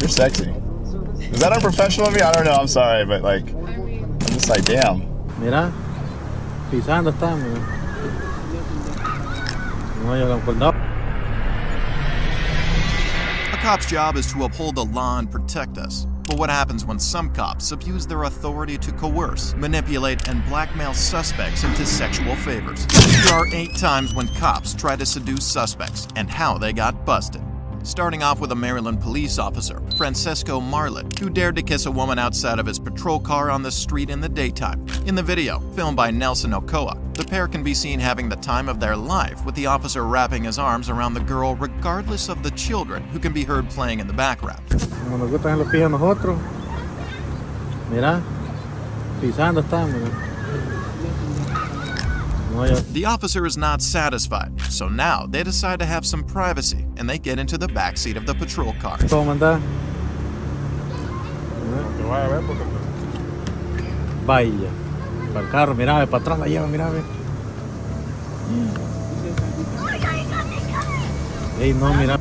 You're sexy. Is that unprofessional of me? I don't know. I'm sorry, but like, I'm just like, damn. Mira, pisando estamos. No llegan por nada. A cop's job is to uphold the law and protect us. But what happens when some cops abuse their authority to coerce, manipulate, and blackmail suspects into sexual favors? Here are 8 times when cops try to seduce suspects and how they got busted. Starting off with a Maryland police officer, Francesco Marlet, who dared to kiss a woman outside of his patrol car on the street in the daytime. In the video, filmed by Nelson Ochoa, the pair can be seen having the time of their life, with the officer wrapping his arms around the girl regardless of the children who can be heard playing in the background. Como nos gustan los pies a nosotros. Mira, pisando estamos. The officer is not satisfied, so now they decide to have some privacy and they get into the backseat of the patrol car. ¿Cómo andás? Vaya, para el carro, mira, para atrás la lleva, mira, ve. Ey, no, mira.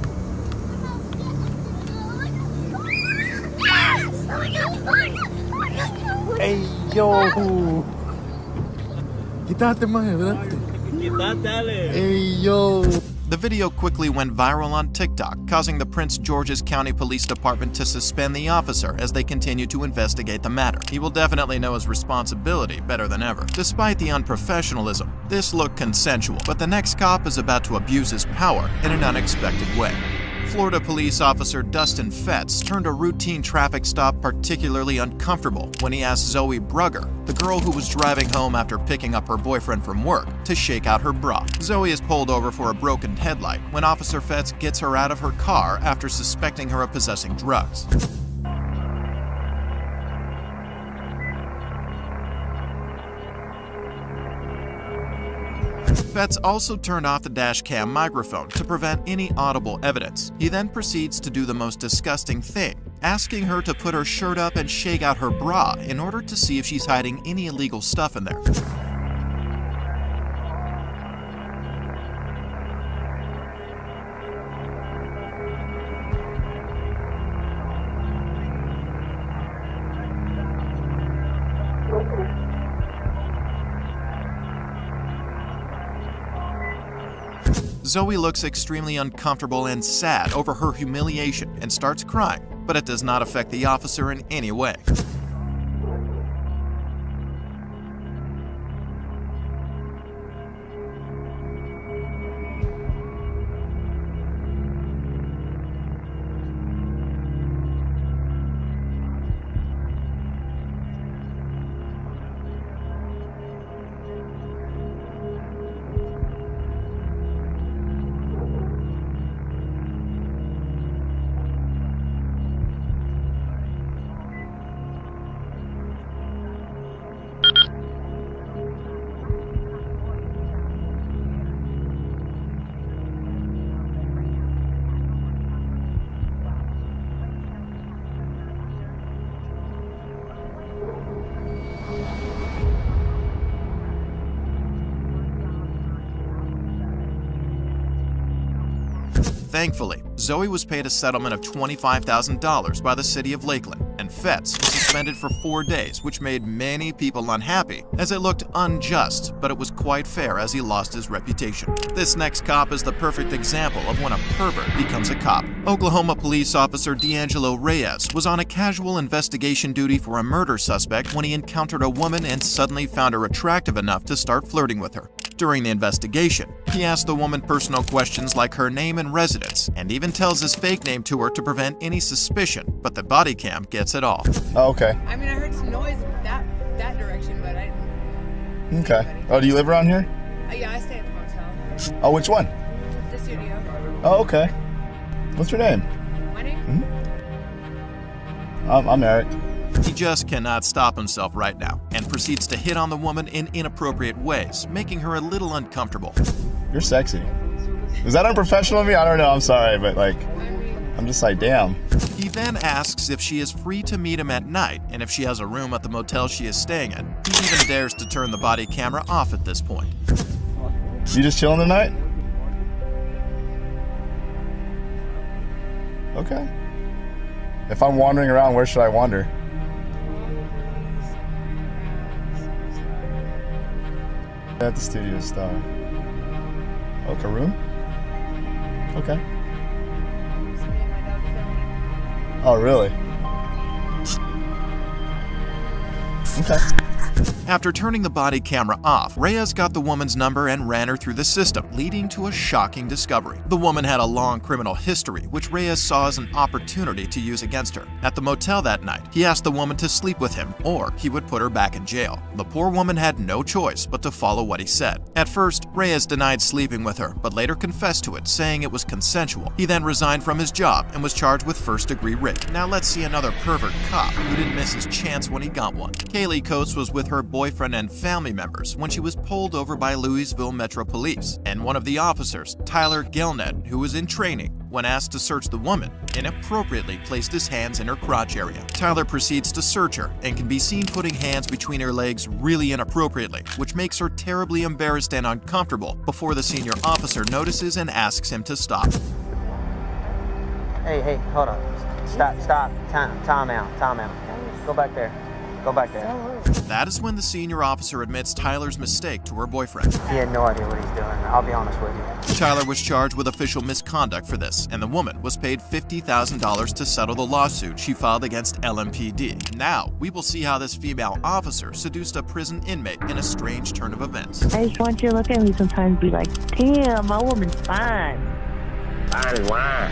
Ey, yo. Quítate, man, ¿verdad? Quítate, Ale. Ey, yo. The video quickly went viral on TikTok, causing the Prince George's County Police Department to suspend the officer as they continue to investigate the matter. He will definitely know his responsibility better than ever. Despite the unprofessionalism, this looked consensual, but the next cop is about to abuse his power in an unexpected way. Florida police officer Dustin Fetz turned a routine traffic stop particularly uncomfortable when he asked Zoe Brugger, the girl who was driving home after picking up her boyfriend from work, to shake out her bra. Zoe is pulled over for a broken headlight when Officer Fetz gets her out of her car after suspecting her of possessing drugs. Fetz also turned off the dash cam microphone to prevent any audible evidence. He then proceeds to do the most disgusting thing, asking her to put her shirt up and shake out her bra in order to see if she's hiding any illegal stuff in there. Zoe looks extremely uncomfortable and sad over her humiliation and starts crying, but it does not affect the officer in any way. Thankfully, Zoe was paid a settlement of $25,000 by the city of Lakeland, and Fetz was suspended for 4 days, which made many people unhappy, as it looked unjust, but it was quite fair as he lost his reputation. This next cop is the perfect example of when a pervert becomes a cop. Oklahoma police officer D'Angelo Reyes was on a casual investigation duty for a murder suspect when he encountered a woman and suddenly found her attractive enough to start flirting with her. During the investigation, he asked the woman personal questions like her name and residence, and even tells his fake name to her to prevent any suspicion, but the body cam gets it all. Oh, okay. I mean, I heard some noise that direction, but I didn't. Okay. Oh, do you live around here? Yeah, I stay at the motel. Oh, which one? The studio. Oh, okay. What's your name? My name? I'm Eric. He just cannot stop himself right now and proceeds to hit on the woman in inappropriate ways, making her a little uncomfortable. You're sexy. Is that unprofessional of me? I don't know. I'm sorry, but like, I'm just like, damn. He then asks if she is free to meet him at night and if she has a room at the motel she is staying in. He even dares to turn the body camera off at this point. You just chilling tonight? Okay. If I'm wandering around, where should I wander? At the Studio Star. Oh, Karoom? Okay. Oh, really? Okay. After turning the body camera off, Reyes got the woman's number and ran her through the system, leading to a shocking discovery. The woman had a long criminal history, which Reyes saw as an opportunity to use against her. At the motel that night, he asked the woman to sleep with him, or he would put her back in jail. The poor woman had no choice but to follow what he said. At first, Reyes denied sleeping with her, but later confessed to it, saying it was consensual. He then resigned from his job and was charged with first-degree rape. Now let's see another pervert cop who didn't miss his chance when he got one. Kaylee Coates was with her boyfriend and family members when she was pulled over by Louisville Metro Police, and one of the officers, Tyler Gilnet, who was in training, when asked to search the woman, inappropriately placed his hands in her crotch area. Tyler proceeds to search her and can be seen putting hands between her legs really inappropriately, which makes her terribly embarrassed and uncomfortable before the senior officer notices and asks him to stop. Hey, hold on. Stop. Time out. Go back there. That is when the senior officer admits Tyler's mistake to her boyfriend. He had no idea what he's doing. I'll be honest with you. Tyler was charged with official misconduct for this, and the woman was paid $50,000 to settle the lawsuit she filed against LMPD. Now, we will see how this female officer seduced a prison inmate in a strange turn of events. I just want you to look at me sometimes and be like, damn, my woman's fine. Fine as wine.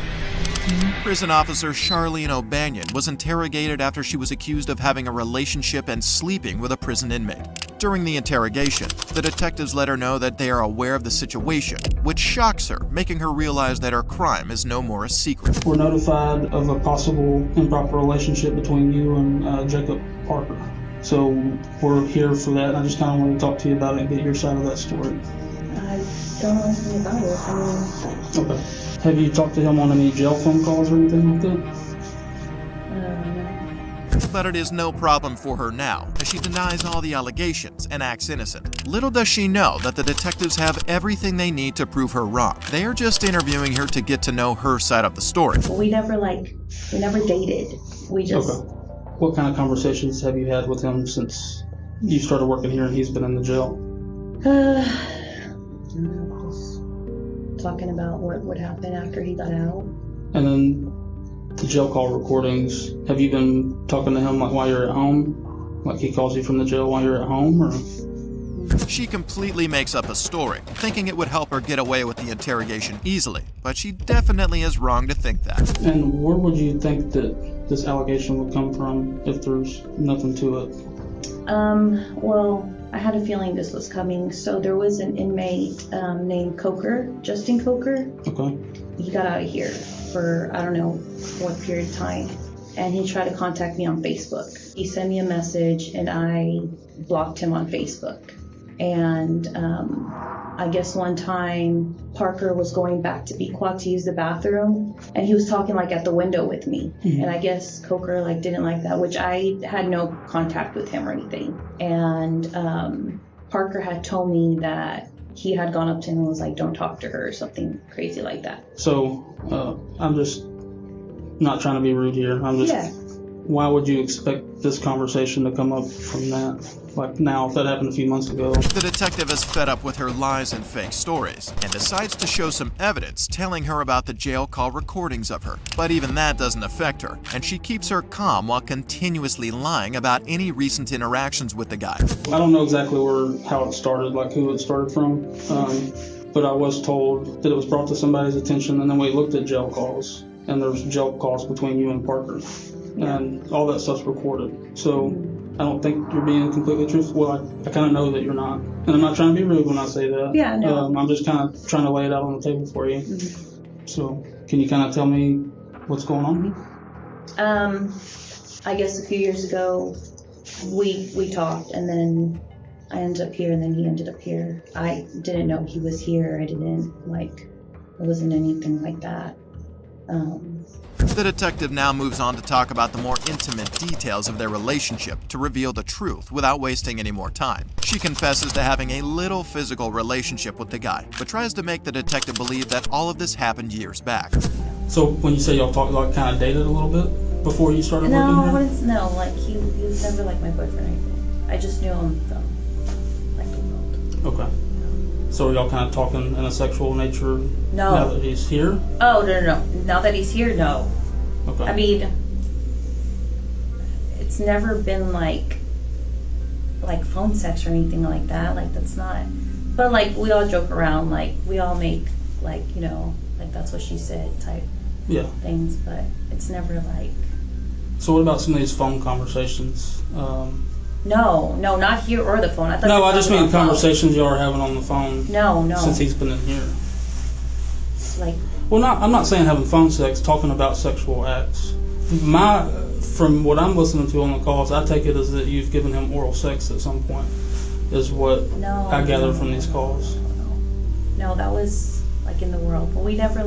Prison officer Charlene O'Banion was interrogated after she was accused of having a relationship and sleeping with a prison inmate. During the interrogation, the detectives let her know that they are aware of the situation, which shocks her, making her realize that her crime is no more a secret. We're notified of a possible improper relationship between you and Jacob Parker. So we're here for that, and I just kind of want to talk to you about it and get your side of that story. I don't know anything about it. Okay. Have you talked to him on any jail phone calls or anything like that? But it is no problem for her now, as she denies all the allegations and acts innocent. Little does she know that the detectives have everything they need to prove her wrong. They are just interviewing her to get to know her side of the story. We never dated. We just. Okay. What kind of conversations have you had with him since you started working here and he's been in the jail? Just talking about what would happen after he got out. And then the jail call recordings, have you been talking to him like while you're at home? Like he calls you from the jail while you're at home, or? She completely makes up a story, thinking it would help her get away with the interrogation easily, but she definitely is wrong to think that. And where would you think that this allegation would come from if there's nothing to it? Well, I had a feeling this was coming. So there was an inmate named Coker, Justin Coker. Okay. He got out of here for, I don't know what period of time. And he tried to contact me on Facebook. He sent me a message and I blocked him on Facebook. And I guess one time Parker was going back to Pequot to use the bathroom and he was talking like at the window with me. And I guess Coker like didn't like that, which I had no contact with him or anything. And Parker had told me that he had gone up to him and was like, don't talk to her or something crazy like that. So I'm just not trying to be rude here. I'm just, Why would you expect this conversation to come up from that? Like now, if that happened a few months ago. The detective is fed up with her lies and fake stories and decides to show some evidence telling her about the jail call recordings of her. But even that doesn't affect her, and she keeps her calm while continuously lying about any recent interactions with the guy. I don't know exactly how it started, like who it started from, but I was told that it was brought to somebody's attention, and then we looked at jail calls, and there's jail calls between you and Parker, and all that stuff's recorded. So I don't think you're being completely truthful. Well, I kind of know that you're not. And I'm not trying to be rude when I say that. Yeah, no. I'm just kind of trying to lay it out on the table for you. So can you kind of tell me what's going on? I guess a few years ago, we talked, and then I ended up here, and then he ended up here. I didn't know he was here. It wasn't anything like that. The detective now moves on to talk about the more intimate details of their relationship to reveal the truth without wasting any more time. She confesses to having a little physical relationship with the guy, but tries to make the detective believe that all of this happened years back. So when you say y'all talked, like kind of dated a little bit? before you started No, working here? no, like he was never like my boyfriend or anything. I just knew him from like the world. Okay. So are y'all kind of talking in a sexual nature No. now that he's here? Oh, no. Now that he's here, no. Okay. I mean, it's never been like phone sex or anything like that. Like that's not. But like we all joke around, like we all make like like that's what she said type Yeah. things, but it's never like. So what about some of these phone conversations? No, not here or the phone. I thought. No, you were I just talking mean about phone. conversations y'all are having on the phone No. since he's been in here. Like. Well, I'm not saying having phone sex, talking about sexual acts. From what I'm listening to on the calls, I take it as that you've given him oral sex at some point, is what No. I gather from these calls. No, that was like in the world, but we never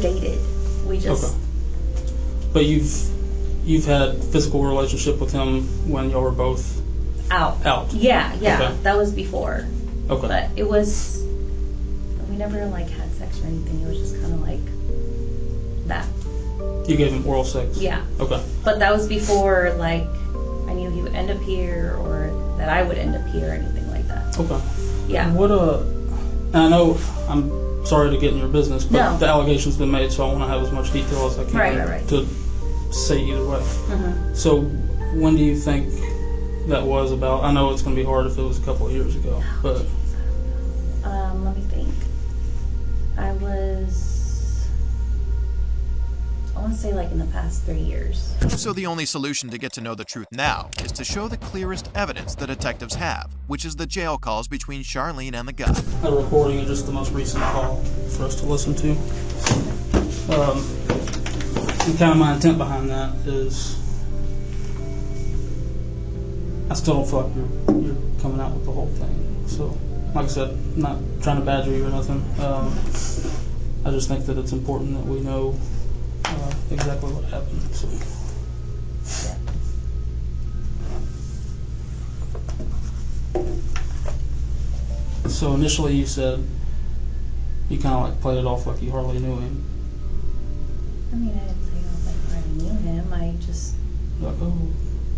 dated. We just. Okay. But you've had physical relationship with him when y'all were both out. Yeah. Okay. That was before. Okay. But it was. We never like had sex or anything. It was just kind of like that. You gave him oral sex? Yeah. Okay. But that was before like I knew he would end up here or that I would end up here or anything like that. Okay. Yeah. What and I know I'm sorry to get in your business, but No. the allegation's been made, so I want to have as much detail as I can Right. to say either way. Mm-hmm. So when do you think that was about? I know it's going to be hard if it was a couple of years ago, but Let me think. I want to say like in the past 3 years. So the only solution to get to know the truth now is to show the clearest evidence the detectives have, which is the jail calls between Charlene and the guy. a recording of just the most recent call for us to listen to. And kind of my intent behind that is I still don't feel like you're coming out with the whole thing. So, like I said, I'm not trying to badger you or nothing. I just think that it's important that we know exactly what happened. So initially you said you kind of like played it off like you hardly knew him. I mean, I didn't say I was like I already knew him. I just. Like, oh,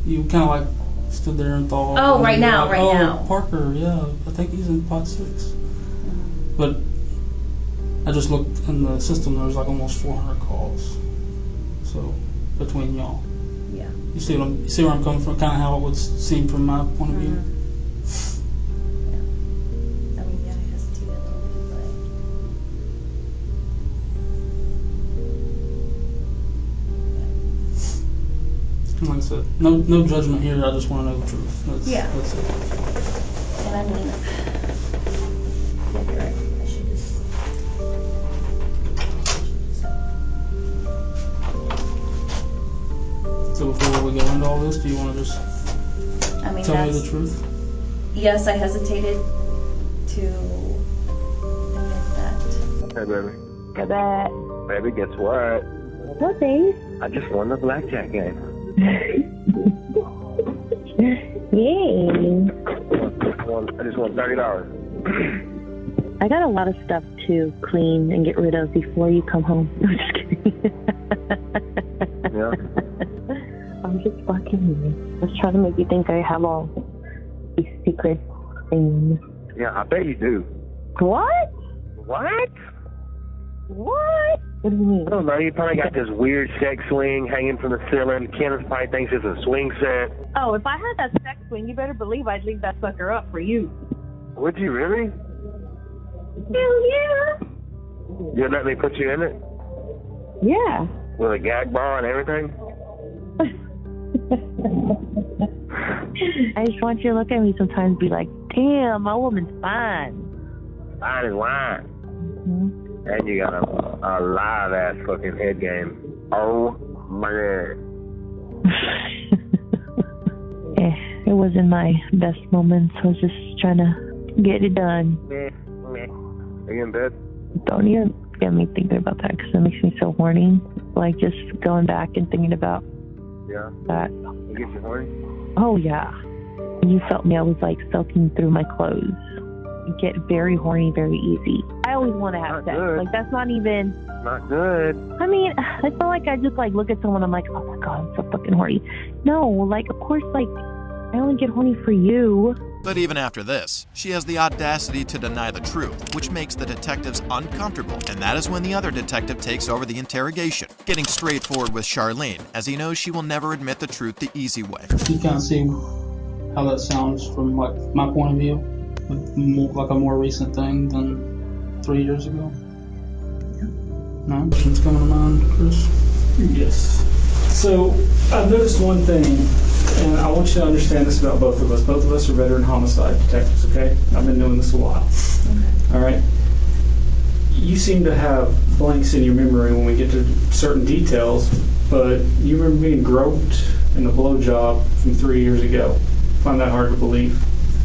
you kind of like stood there and thought. Oh, and right you were now, like, right oh, now. Parker, yeah, I think he's in pot 6. But I just looked in the system. There was like almost 400 calls. So between y'all, Yeah. you see where I'm coming from? Kind of how it would seem from my point of view. I mean, yeah, I hesitated a little bit, And like I said, no judgment here. I just want to know the truth. That's it. and I mean, yeah, you're right. I should just. So before we go into all this, do you want to just I mean, tell me that's. the truth? Yes, I hesitated to admit that. Hey, baby. Go back. Baby, guess what? What, babe? I just won the blackjack game. Yay. I just won $30. I got a lot of stuff to clean and get rid of before you come home. I'm just kidding. Yeah? I'm just fucking you. I was trying to make you think I have all these secret things. Yeah, I bet you do. What? What? What? What do you mean? I don't know. You probably got this weird sex swing hanging from the ceiling. Kenneth probably thinks it's a swing set. Oh, if I had that sex swing, you better believe I'd leave that sucker up for you. Would you really? Hell yeah. You'd let me put you in it? Yeah. With a gag ball and everything? I just want you to look at me sometimes and be like, damn, my woman's fine. Fine as wine. Mm-hmm. And you got a live ass fucking head game. Oh my god. It wasn't my best moments. I was just trying to get it done. Are you in bed? Don't even get me thinking about that because it makes me so horny. Like just going back and thinking about that. It gets you horny? Oh yeah. When you felt me, I was like soaking through my clothes. get very horny very easy. I always want to have sex. good. Like, that's not even... Not good. I mean, I feel like I just, like, look at someone, I'm like, oh, my God, I'm so fucking horny. No, like, of course, like, I only get horny for you. But even after this, she has the audacity to deny the truth, which makes the detectives uncomfortable, and that is when the other detective takes over the interrogation, getting straightforward with Charlene, as he knows she will never admit the truth the easy way. You kind of see how that sounds from like my point of view, like a more recent thing than 3 years ago. No, questions coming to mind, Chris? Yes. So I've noticed one thing, and I want you to understand this about both of us. Both of us are veteran homicide detectives, okay? I've been doing this a while. Okay. All right? You seem to have blanks in your memory when we get to certain details, but you remember being groped in the blowjob from 3 years ago. I find that hard to believe,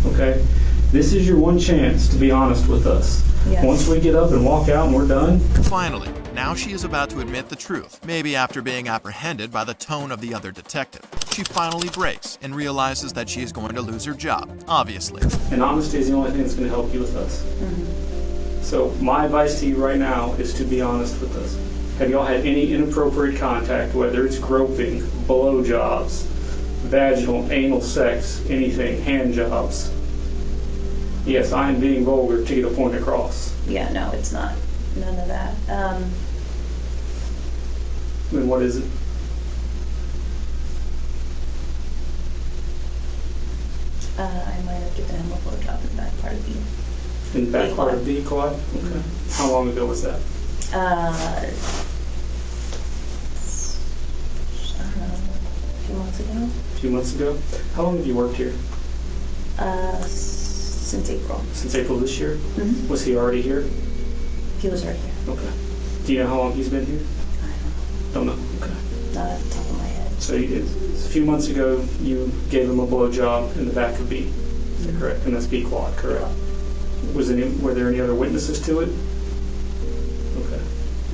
okay? This is your one chance to be honest with us. Yes. Once we get up and walk out and we're done, Finally, now she is about to admit the truth, maybe after being apprehended by the tone of the other detective. She finally breaks and realizes that she is going to lose her job, obviously. and honesty is the only thing that's going to help you with us. So my advice to you right now is to be honest with us. Have y'all had any inappropriate contact, whether it's groping, blowjobs, vaginal, anal sex, anything, hand jobs? Yes, I am being vulgar to get a point across. Yeah, no, it's not. None of that. Then what is it? I might have given him a blowjob in the back part of the... In the back part of the quad? Okay. How long ago was that? I don't know, a few months ago. A few months ago? How long have you worked here? Since April. Since April this year? Mm-hmm. Was he already here? He was right here. Okay. Do you know how long he's been here? I Don't know. Okay. don't know. Not at the top of my head. So a few months ago, you gave him a blowjob in the back of B. Is that correct? And that's B quad, correct? Were there any other witnesses to it? Okay.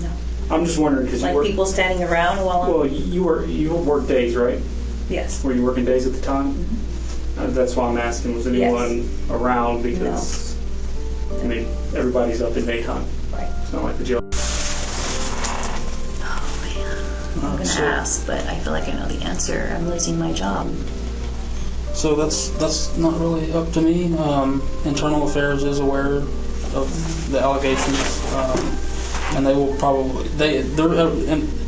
No. I'm just wondering because Like people standing around while I'm... Well, you worked days, right? Yes. Were you working days at the time? That's why I'm asking. Was anyone around? Because I mean, everybody's up in daytime. Right. It's not like the jail. Oh man. I'm gonna ask, but I feel like I know the answer. I'm losing my job. So that's not really up to me. Internal Affairs is aware of the allegations, and they will probably their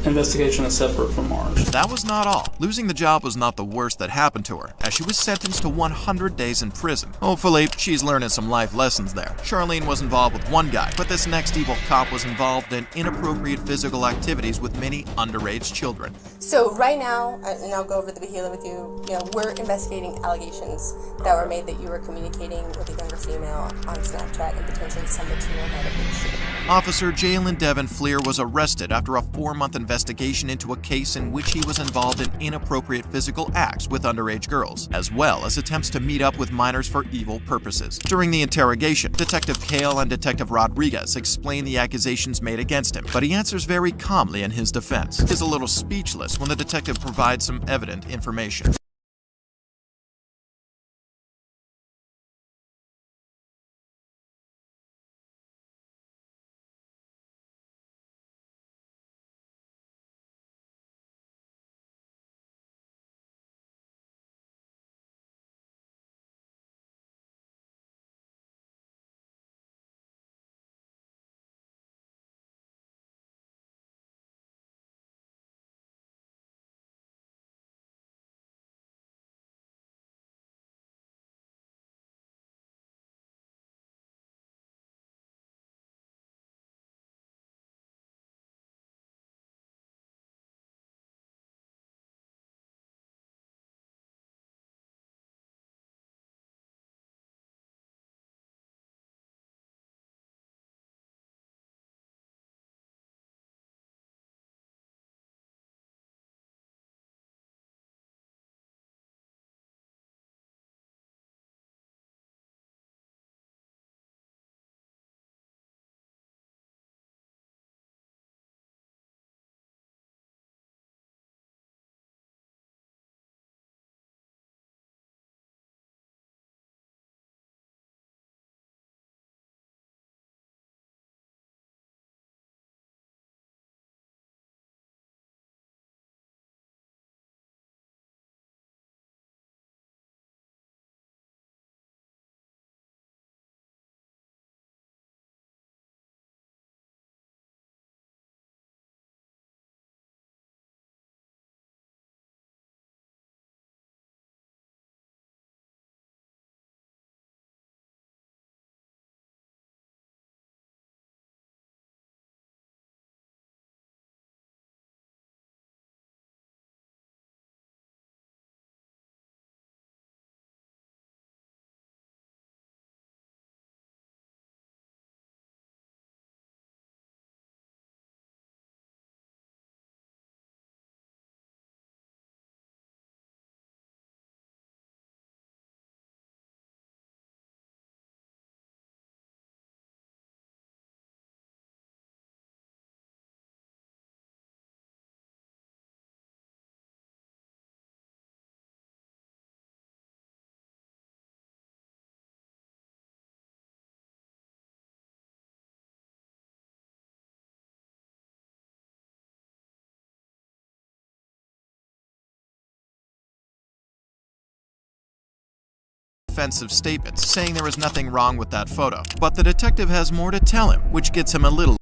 investigation is separate from ours. That was not all. Losing the job was not the worst that happened to her, as she was sentenced to 100 days in prison. Hopefully, she's learning some life lessons there. Charlene was involved with one guy, but this next evil cop was involved in inappropriate physical activities with many underage children. So right now, and I'll go over the behavior with you, we're investigating allegations that were made that you were communicating with a younger female on Snapchat and potentially some material might have been shared. Officer Jalen Devin Fleer was arrested after a 4-month investigation into a case in which he was involved in inappropriate physical acts with underage girls, as well as attempts to meet up with minors for evil purposes. During the interrogation, Detective Kale and Detective Rodriguez explain the accusations made against him, but he answers very calmly in his defense. He is a little speechless when the detective provides some evident information. defensive statements, saying there is nothing wrong with that photo. But the detective has more to tell him, which gets him a little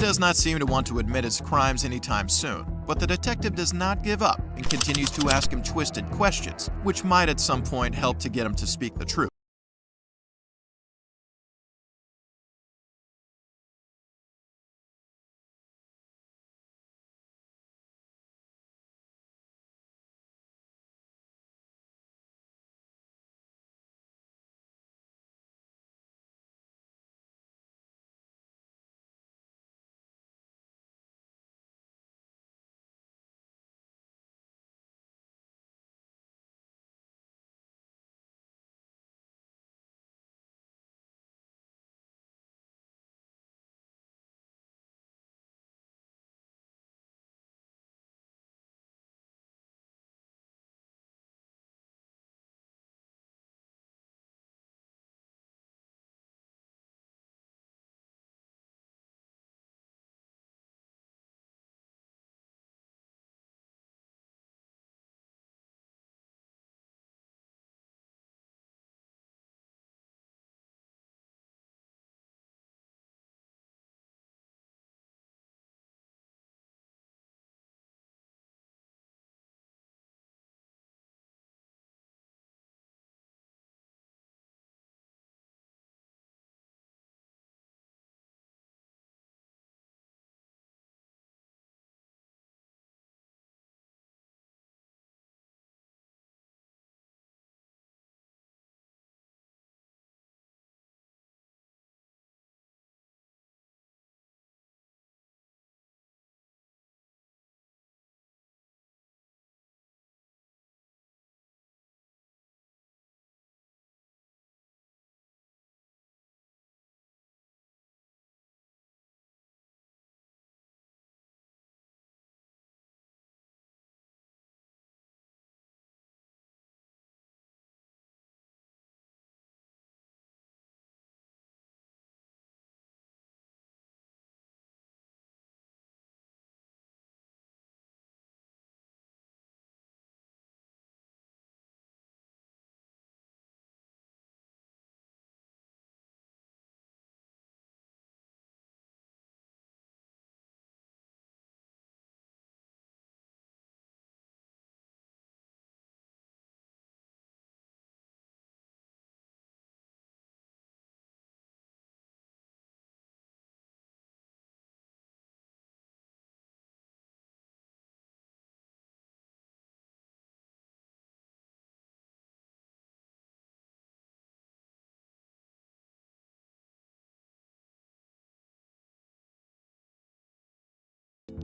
does not seem to want to admit his crimes anytime soon, but the detective does not give up and continues to ask him twisted questions, which might at some point help to get him to speak the truth.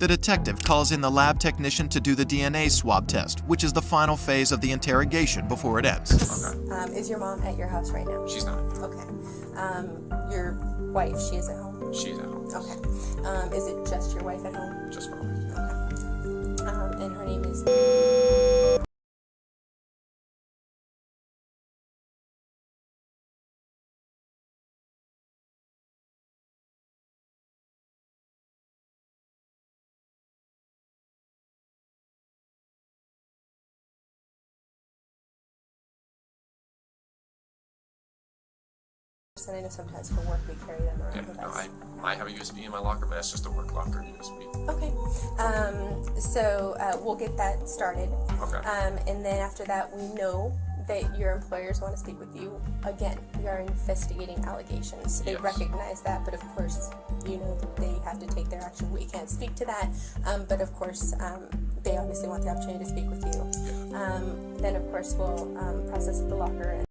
The detective calls in the lab technician to do the DNA swab test, which is the final phase of the interrogation before it ends. Is your mom at your house right now? She's not. Okay. Your wife, she is at home? She's at home. Okay. Is it just your wife at home? Just my wife. Okay. And her name is... And I know sometimes for work we carry them around with us. I have a USB in my locker, but that's just a work locker USB. Okay. So we'll get that started. Okay. And then after that, we know that your employers want to speak with you. Again, we are investigating allegations. So they recognize that, but of course, you know that they have to take their action. We can't speak to that, but of course, they obviously want the opportunity to speak with you. Then, of course, we'll process the locker.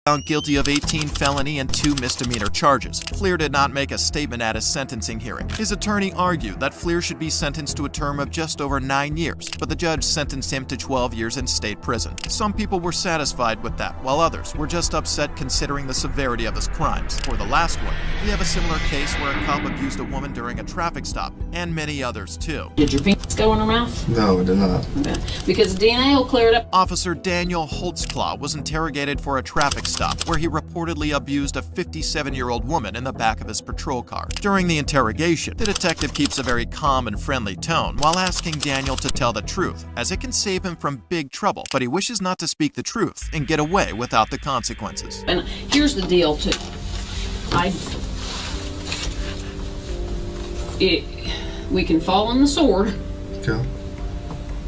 Found guilty of 18 felony and 2 misdemeanor charges. Fleer did not make a statement at his sentencing hearing. His attorney argued that Fleer should be sentenced to a term of just over 9 years, but the judge sentenced him to 12 years in state prison. Some people were satisfied with that, while others were just upset considering the severity of his crimes. For the last one, we have a similar case where a cop abused a woman during a traffic stop, and many others too. Did your penis go in her mouth? No, it did not. Okay. Because DNA will clear it up. Officer Daniel Holtzclaw was interrogated for a traffic stop where he reportedly abused a 57-year-old woman in the back of his patrol car. During the interrogation, the detective keeps a very calm and friendly tone while asking Daniel to tell the truth, as it can save him from big trouble, but he wishes not to speak the truth and get away without the consequences. And here's the deal, too. We can fall on the sword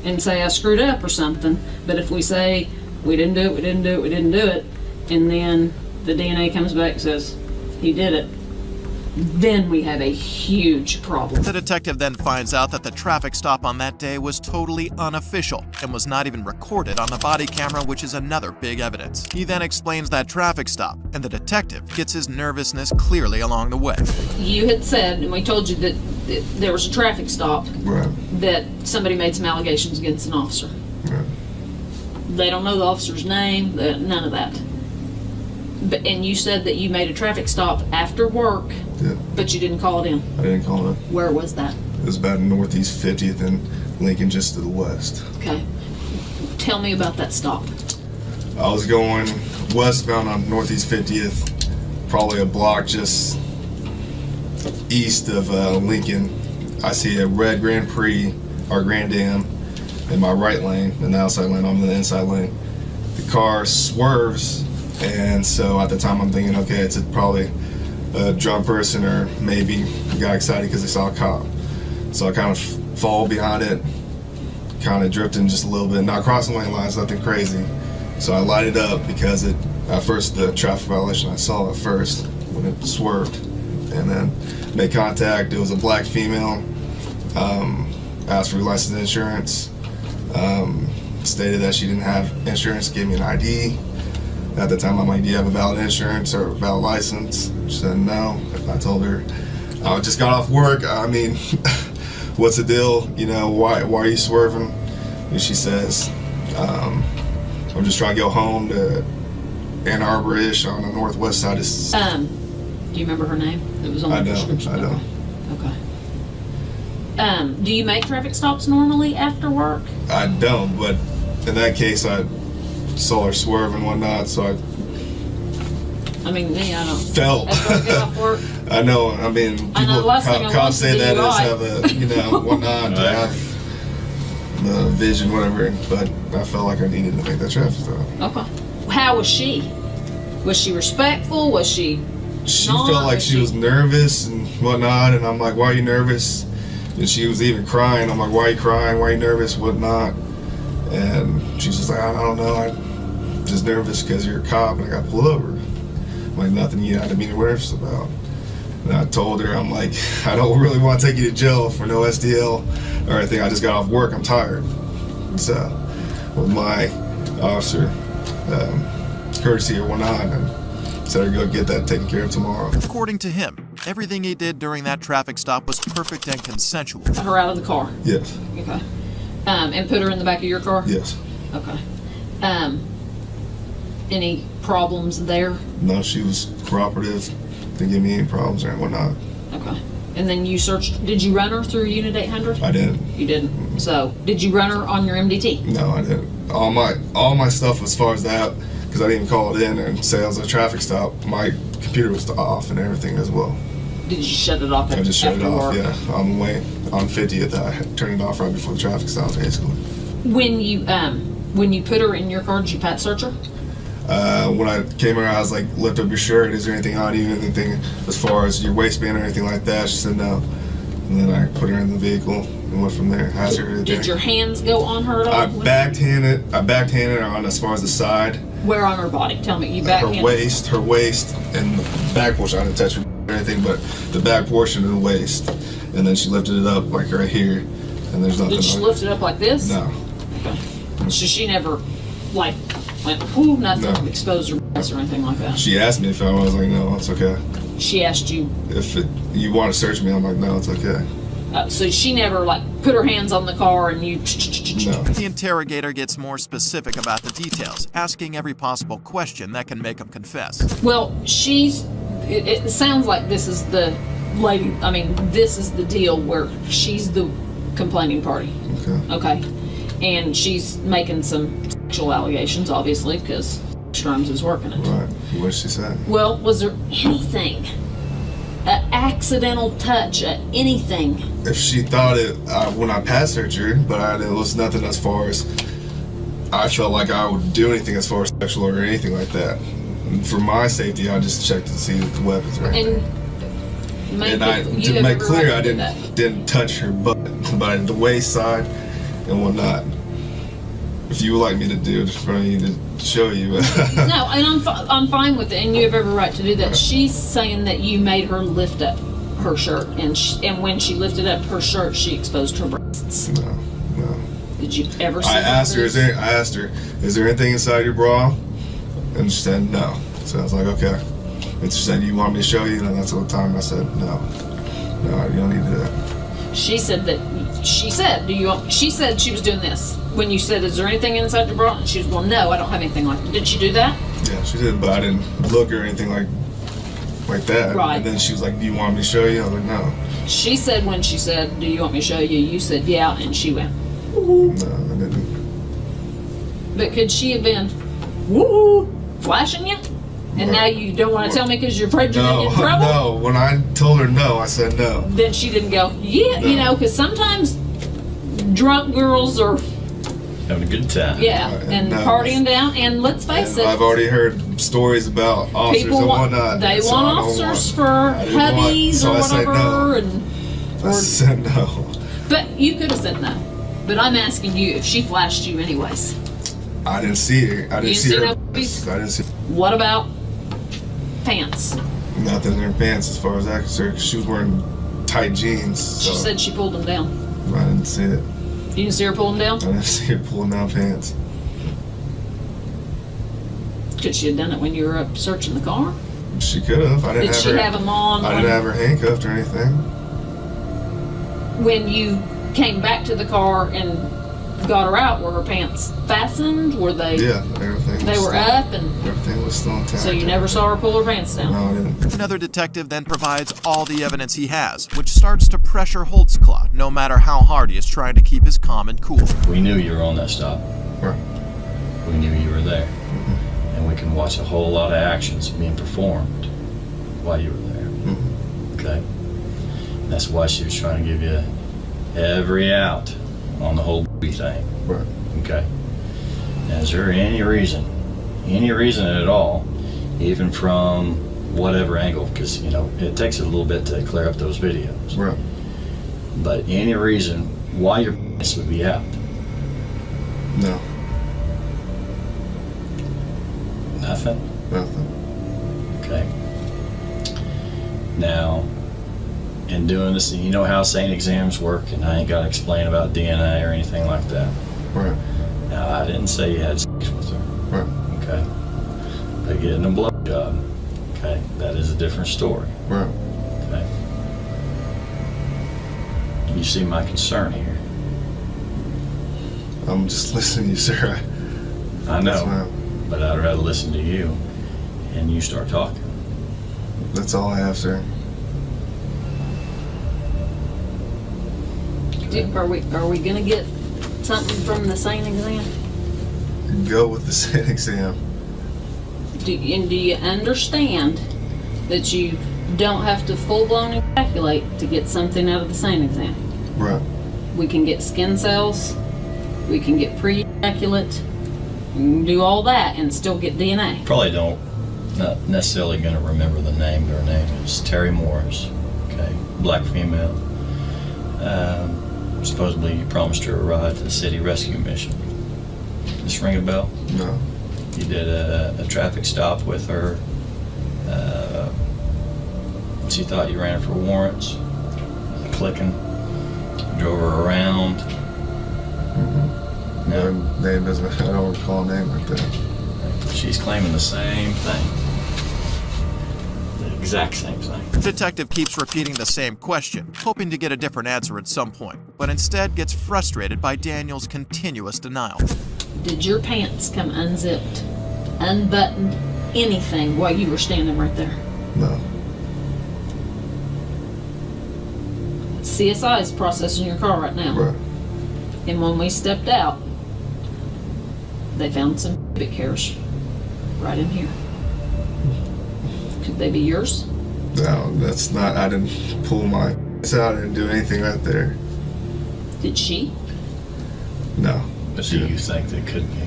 and say I screwed up or something, but if we say we didn't do it, and then the DNA comes back and says he did it, then we have a huge problem. The detective then finds out that the traffic stop on that day was totally unofficial and was not even recorded on the body camera, which is another big evidence. He then explains that traffic stop, and the detective gets his nervousness clearly along the way. You had said, and we told you that there was a traffic stop, that somebody made some allegations against an officer. They don't know the officer's name, none of that. And you said that you made a traffic stop after work, but you didn't call it in. I didn't call it. Where was that? It was about Northeast 50th and Lincoln, just to the west. Okay. Tell me about that stop. I was going westbound on Northeast 50th, probably a block just east of Lincoln. I see a red Grand Prix, or Grand Am, in my right lane, in the outside lane. I'm in the inside lane. The car swerves, and so at the time I'm thinking, okay, it's probably a drunk person, or maybe got excited because they saw a cop. So I kind of fall behind it, kind of drifting just a little bit, not crossing lane lines, nothing crazy. So I lighted up because at first the traffic violation I saw at first when it swerved, and then made contact. It was a black female. Asked for license and insurance. Stated that she didn't have insurance, gave me an ID. At the time I'm like, do you have a valid insurance or a valid license? She said no. I told her, I just got off work. I mean, what's the deal? You know, why are you swerving? And she says, I'm just trying to go home to Ann Arbor-ish on the northwest side of... Do you remember her name? It was on the description. I don't. Okay. Do you make traffic stops normally after work? I don't, but in that case, I saw her swerve and whatnot, so I mean, me, I don't. Felt. After I get off work. I know. I mean, people, cops say that as have a, you know, whatnot, to have the vision, whatever. But I felt like I needed to make that traffic stop. Okay. How was she? Was she respectful? Was she? She felt like she was nervous and whatnot, and I'm like, why are you nervous? And she was even crying. I'm like, why are you crying? Why are you nervous? Whatnot? And she's just like, I don't know. I'm just nervous because you're a cop and I got pulled over. I'm like, nothing you had to be nervous about. And I told her, I'm like, I don't really want to take you to jail for no SDL or anything. I just got off work. I'm tired. So, with my officer, courtesy or whatnot, and said I'd go get that taken care of tomorrow. According to him, everything he did during that traffic stop was perfect and consensual. Put her out of the car? Yes. Okay. And put her in the back of your car? Yes. Okay. Any problems there? No, she was cooperative. Didn't give me any problems or whatnot. Okay. And then you searched, did you run her through Unit 800? I didn't. You didn't? So, did you run her on your MDT? No, I didn't. All my stuff as far as that, because I didn't even call it in and say it was a traffic stop, my computer was off and everything as well. Did you shut it off? I just shut it off, work? yeah. On the way, on 50th, I turned it off right before the traffic stop, basically. When you put her in your car, did you pat search her? When I came around, I was like, lift up your shirt. Is there anything on you? Anything as far as your waistband or anything like that? She said no. And then I put her in the vehicle and went from there. Asked her Did your hands go on her at all? I backhanded her on as far as the side. Where on her body? Tell me. You backhanded her waist, and the back portion. I didn't touch her or anything, but the back portion of the waist. And then she lifted it up like right here, and there's nothing. Did she lift it up like this? No. Okay. So she never, like, went, ooh, nothing, No. exposed her breast or anything like that. She asked me if I was like, no, it's okay. She asked you, You want to search me, I'm like, no, it's okay. so she never like put her hands on the car and you. No. The interrogator gets more specific about the details, asking every possible question that can make him confess. Well, it sounds like this is the lady, I mean, this is the deal where she's the complaining party. Okay. Okay. And she's making some sexual allegations, obviously, because Strums is working it. Right. What did she say? Well, was there anything, an accidental touch, anything? If she thought it when I past searched her, but it was nothing as far as I felt like I would do anything as far as sexual or anything like that. And for my safety, I just checked to see the weapons or anything. And to make clear, I didn't touch her butt, but the waist side and whatnot. If you would like me to do it for you to show you. No, and I'm fine with it, and you have every right to do that. She's saying that you made her lift up her shirt, and when she lifted up her shirt, she exposed her breasts. No. Did you ever see I asked her, is there anything inside your bra? And she said no. So I was like, okay. And she said, you want me to show you? And that's the time I said, no, you don't need to do that. She said she was doing this. When you said, is there anything inside your bra? And she was, well, no, I don't have anything like that. Did she do that? Yeah, she did, but I didn't look or anything like that. Right. And then she was like, do you want me to show you? I was like, no. She said when she said, do you want me to show you? You said, yeah, and she went, No, I didn't. but could she have been, woo, flashing you? And now you don't want to tell me because you're afraid you're going to get in trouble? No, when I told her no, I said no. Then she didn't go, yeah, No. because sometimes drunk girls are, having a good time. yeah, and no. partying down. And let's face it, I've already heard stories about officers people and want, whatnot. they so want I don't officers for I didn't want- hubbies so or I said whatever. no. I said no. But you could have said no. But I'm asking you if she flashed you anyways. I didn't see her. I You didn't see her. no I didn't see What about pants? nothing in her pants as far as that concerned. 'Cause she was wearing tight jeans. So She said she pulled them down. I didn't see it. You didn't see her pull them down? I didn't see her pulling down pants. Could she have done it when you were up searching the car? She could have. I didn't Did have she her. have them on I didn't have her handcuffed or anything. when you came back to the car and got her out? Were her pants fastened? Were they? Yeah, everything. They was were still- up, and everything was still intact. so you never saw her pull her pants down. No, I didn't. Another detective then provides all the evidence he has, which starts to pressure Holtzclaw, no matter how hard he is trying to keep his calm and cool. We knew you were on that stop. Right. We knew you were there. And we can watch a whole lot of actions being performed while you were there. Okay? That's why she was trying to give you every out on the whole thing. Right. Okay? Now, is there any reason at all, even from whatever angle, because, it takes a little bit to clear up those videos. Right. But any reason why your penis would be out? No. Nothing? Nothing. Okay. Now, in doing this, you know how SANE exams work, and I ain't got to explain about DNA or anything like that. Right. Now, I didn't say you had sex with her. Right. Okay. But getting a blowjob, okay, that is a different story. Right. Okay. You see my concern here. I'm just listening to you, sir. I know, Yes, ma'am. but I'd rather listen to you and you start talking. That's all I have, sir. Are we gonna get something from the SANE exam? Go with the SANE exam. Do you understand that you don't have to full-blown ejaculate to get something out of the SANE exam? Right. We can get skin cells, we can get pre-ejaculate, we can do all that and still get DNA. Probably not necessarily going to remember the name. Her name is Terry Morris. Okay, black female. Supposedly you promised her a ride to the city rescue mission. This ring a bell? No. You did a traffic stop with her. She thought you ran her for warrants. Clicking. Drove her around. No. Name doesn't. I don't recall a name like that. She's claiming the same thing. The exact same thing. The detective keeps repeating the same question, hoping to get a different answer at some point, but instead gets frustrated by Daniel's continuous denial. Did your pants come unzipped, unbuttoned, anything while you were standing right there? No. CSI is processing your car right now. Right. And when we stepped out, they found some pubic hairs right in here. Could they be yours? No, that's not. I didn't pull my out. I didn't do anything right there. Did she? No. But do you think they could be?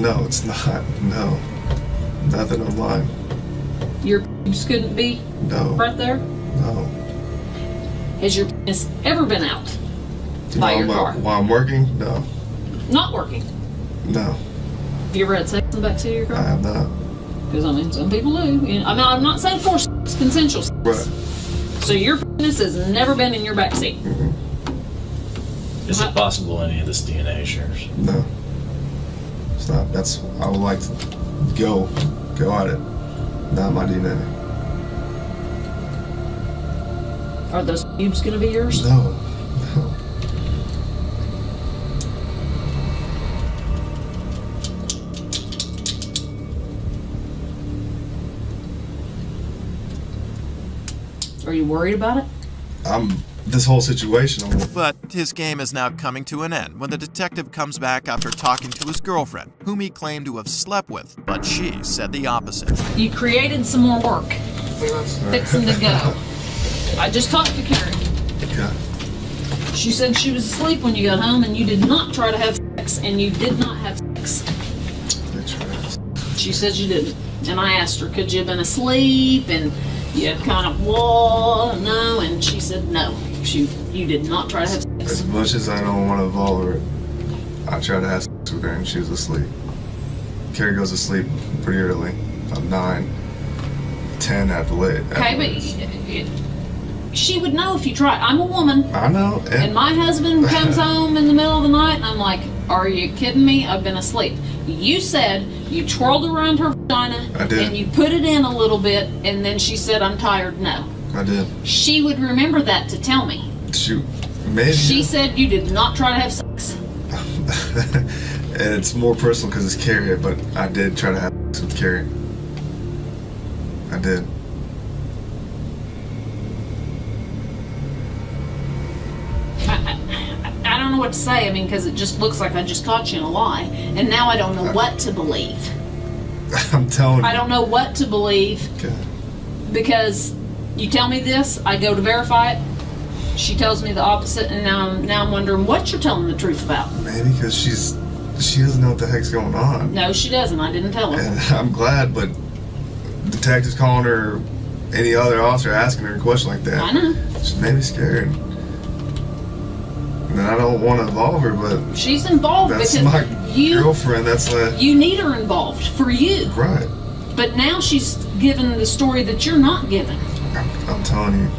No, it's not. No. Nothing on mine. Your penis couldn't be No. right there? No. Has your penis ever been out by your car? While I'm working? No. Not working? No. Have you ever had sex in the backseat of your car? I have not. Because, I mean, some people do. You know, I mean, I'm not saying forced sex, it's consensual sex. Right. So your penis has never been in your backseat? Mm-hmm. Is it possible any of this DNA is yours? No. It's not. That's. I would like to go at it. Not my DNA. Are those pubes going to be yours? No. No. Are you worried about it? This whole situation. But his game is now coming to an end when the detective comes back after talking to his girlfriend, whom he claimed to have slept with, but she said the opposite. You created some more work. Fixing to go. I just talked to Karen. Okay. She said she was asleep when you got home and you did not try to have sex, and you did not have sex. She said you didn't. And I asked her, could you have been asleep? And you kind of, no. And she said no. You did not try to have sex. As much as I don't want to involve her, I tried to have sex with her and she was asleep. Carrie goes to sleep pretty early, about 9, 10 at the late. Okay, but she would know if you tried. I'm a woman. I know. And my husband comes home in the middle of the night and I'm like, are you kidding me? I've been asleep. You said you twirled around her vagina. I did. And you put it in a little bit and then she said, I'm tired. No. I did. She would remember that to tell me. Shoot, maybe. She said you did not try to have sex. And it's more personal because it's Carrie, but I did try to have sex with Carrie. I did. I don't know what to say. I mean, because it just looks like I just caught you in a lie. And now I don't know what to believe. I'm telling you. I don't know what to believe. Okay. Because you tell me this, I go to verify it. She tells me the opposite, and now I'm wondering what you're telling the truth about. Maybe because she doesn't know what the heck's going on. No, she doesn't. I didn't tell her. And I'm glad, but detectives calling her, any other officer asking her a question like that. I know. She made me scared. And I don't want to involve her, but she's involved that's because my girlfriend. That's you need her involved for you. Right. But now she's given the story that you're not giving. I'm telling you,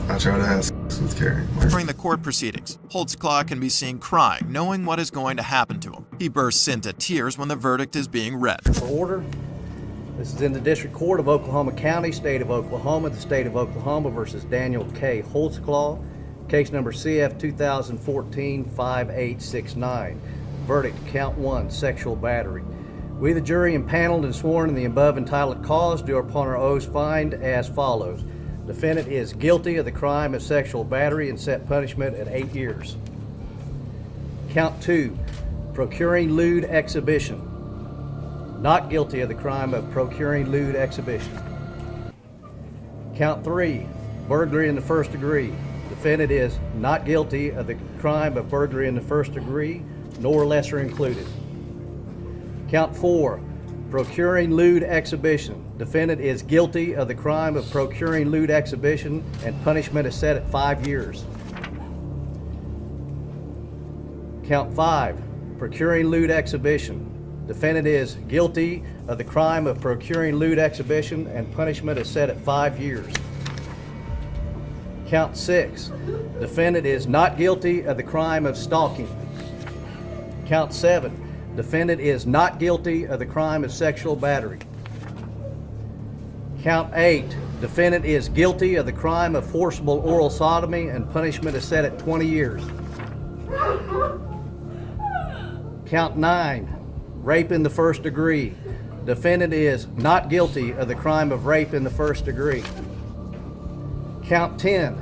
I try to have sex with Carrie. During the court proceedings, Holtzclaw can be seen crying, knowing what is going to happen to him. He bursts into tears when the verdict is being read. For order, this is in the District Court of Oklahoma County, State of Oklahoma, the State of Oklahoma versus Daniel K. Holtzclaw, case number CF 2014-5869. Verdict, count 1, sexual battery. We, the jury, impaneled and sworn in the above entitled cause, do upon our oaths find as follows. Defendant is guilty of the crime of sexual battery and set punishment at 8 years. Count 2, procuring lewd exhibition. Not guilty of the crime of procuring lewd exhibition. Count 3, burglary in the first degree. Defendant is not guilty of the crime of burglary in the first degree, nor lesser included. Count 4, procuring lewd exhibition. Defendant is guilty of the crime of procuring lewd exhibition, and punishment is set at 5 years. Count 5, procuring lewd exhibition. Defendant is guilty of the crime of procuring lewd exhibition, and punishment is set at 5 years. Count 6, defendant is not guilty of the crime of stalking. Count 7, Defendant is not guilty of the crime of sexual battery. Count 8. Defendant is guilty of the crime of forcible oral sodomy, and punishment is set at 20 years. Count 9. Rape in the first degree. Defendant is not guilty of the crime of rape in the first degree. Count 10.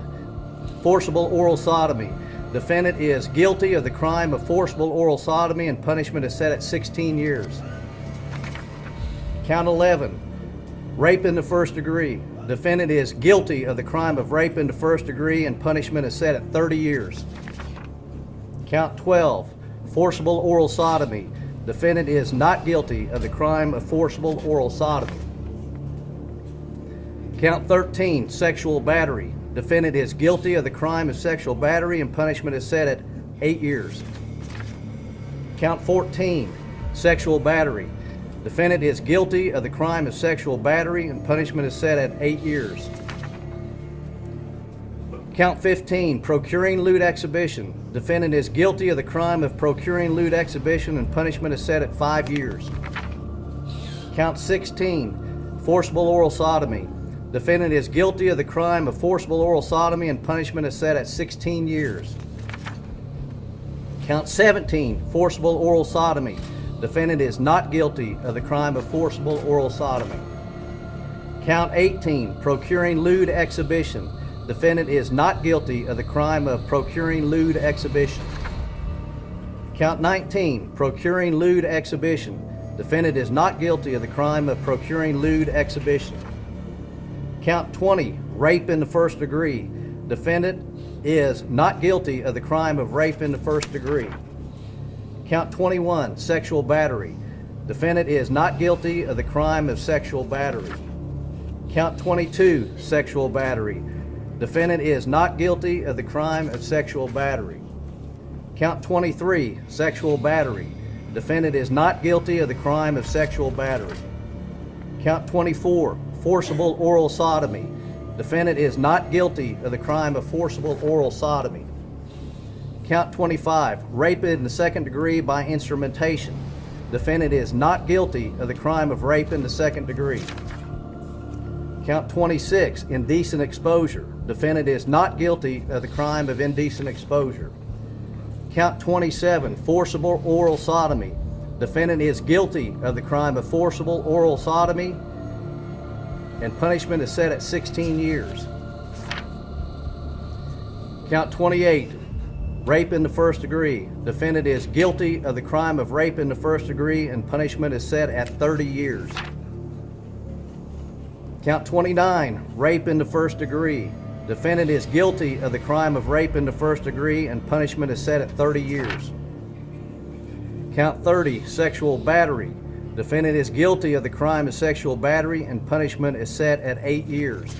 Forcible oral sodomy. Defendant is guilty of the crime of forcible oral sodomy, and punishment is set at 16 years. Count 11. Rape in the first degree. Defendant is guilty of the crime of rape in the first degree, and punishment is set at 30 years. Count 12. Forcible oral sodomy. Defendant is not guilty of the crime of forcible oral sodomy. Count 13. Sexual battery. Defendant is guilty of the crime of sexual battery, and punishment is set at 8 years. Count 14. Sexual battery. Defendant is guilty of the crime of sexual battery, and punishment is set at 8 years. Count 15. Procuring lewd exhibition. Defendant is guilty of the crime of procuring lewd exhibition, and punishment is set at 5 years. Count 16. Forcible oral sodomy. Defendant is guilty of the crime of forcible oral sodomy, and punishment is set at 16 years. Count 17. Forcible oral sodomy. Defendant is not guilty of the crime of forcible oral sodomy. Count 18. Procuring lewd exhibition. Defendant is not guilty of the crime of procuring lewd exhibition. Count 19. Procuring lewd exhibition. Defendant is not guilty of the crime of procuring lewd exhibition. Count 20. Rape in the first degree. Defendant is not guilty of the crime of rape in the first degree. Count 21. Sexual battery. Defendant is not guilty of the crime of sexual battery. Count 22. Sexual battery. Defendant is not guilty of the crime of sexual battery. Count 23. Sexual battery. Defendant is not guilty of the crime of sexual battery. Count 24. Forcible oral sodomy. Defendant is not guilty of the crime of forcible oral sodomy. Count 25. Rape in the second degree by instrumentation. Defendant is not guilty of the crime of rape in the second degree. Count 26. Indecent exposure. Defendant is not guilty of the crime of indecent exposure. Count 27. Forcible oral sodomy. Defendant is guilty of the crime of forcible oral sodomy, and punishment is set at 16 years. Count 28. Rape in the first degree. Defendant is guilty of the crime of rape in the first degree, and punishment is set at 30 years. Count 29. Rape in the first degree. Defendant is guilty of the crime of rape in the first degree, and punishment is set at 30 years. Count 30. Sexual battery. Defendant is guilty of the crime of sexual battery, and punishment is set at 8 years.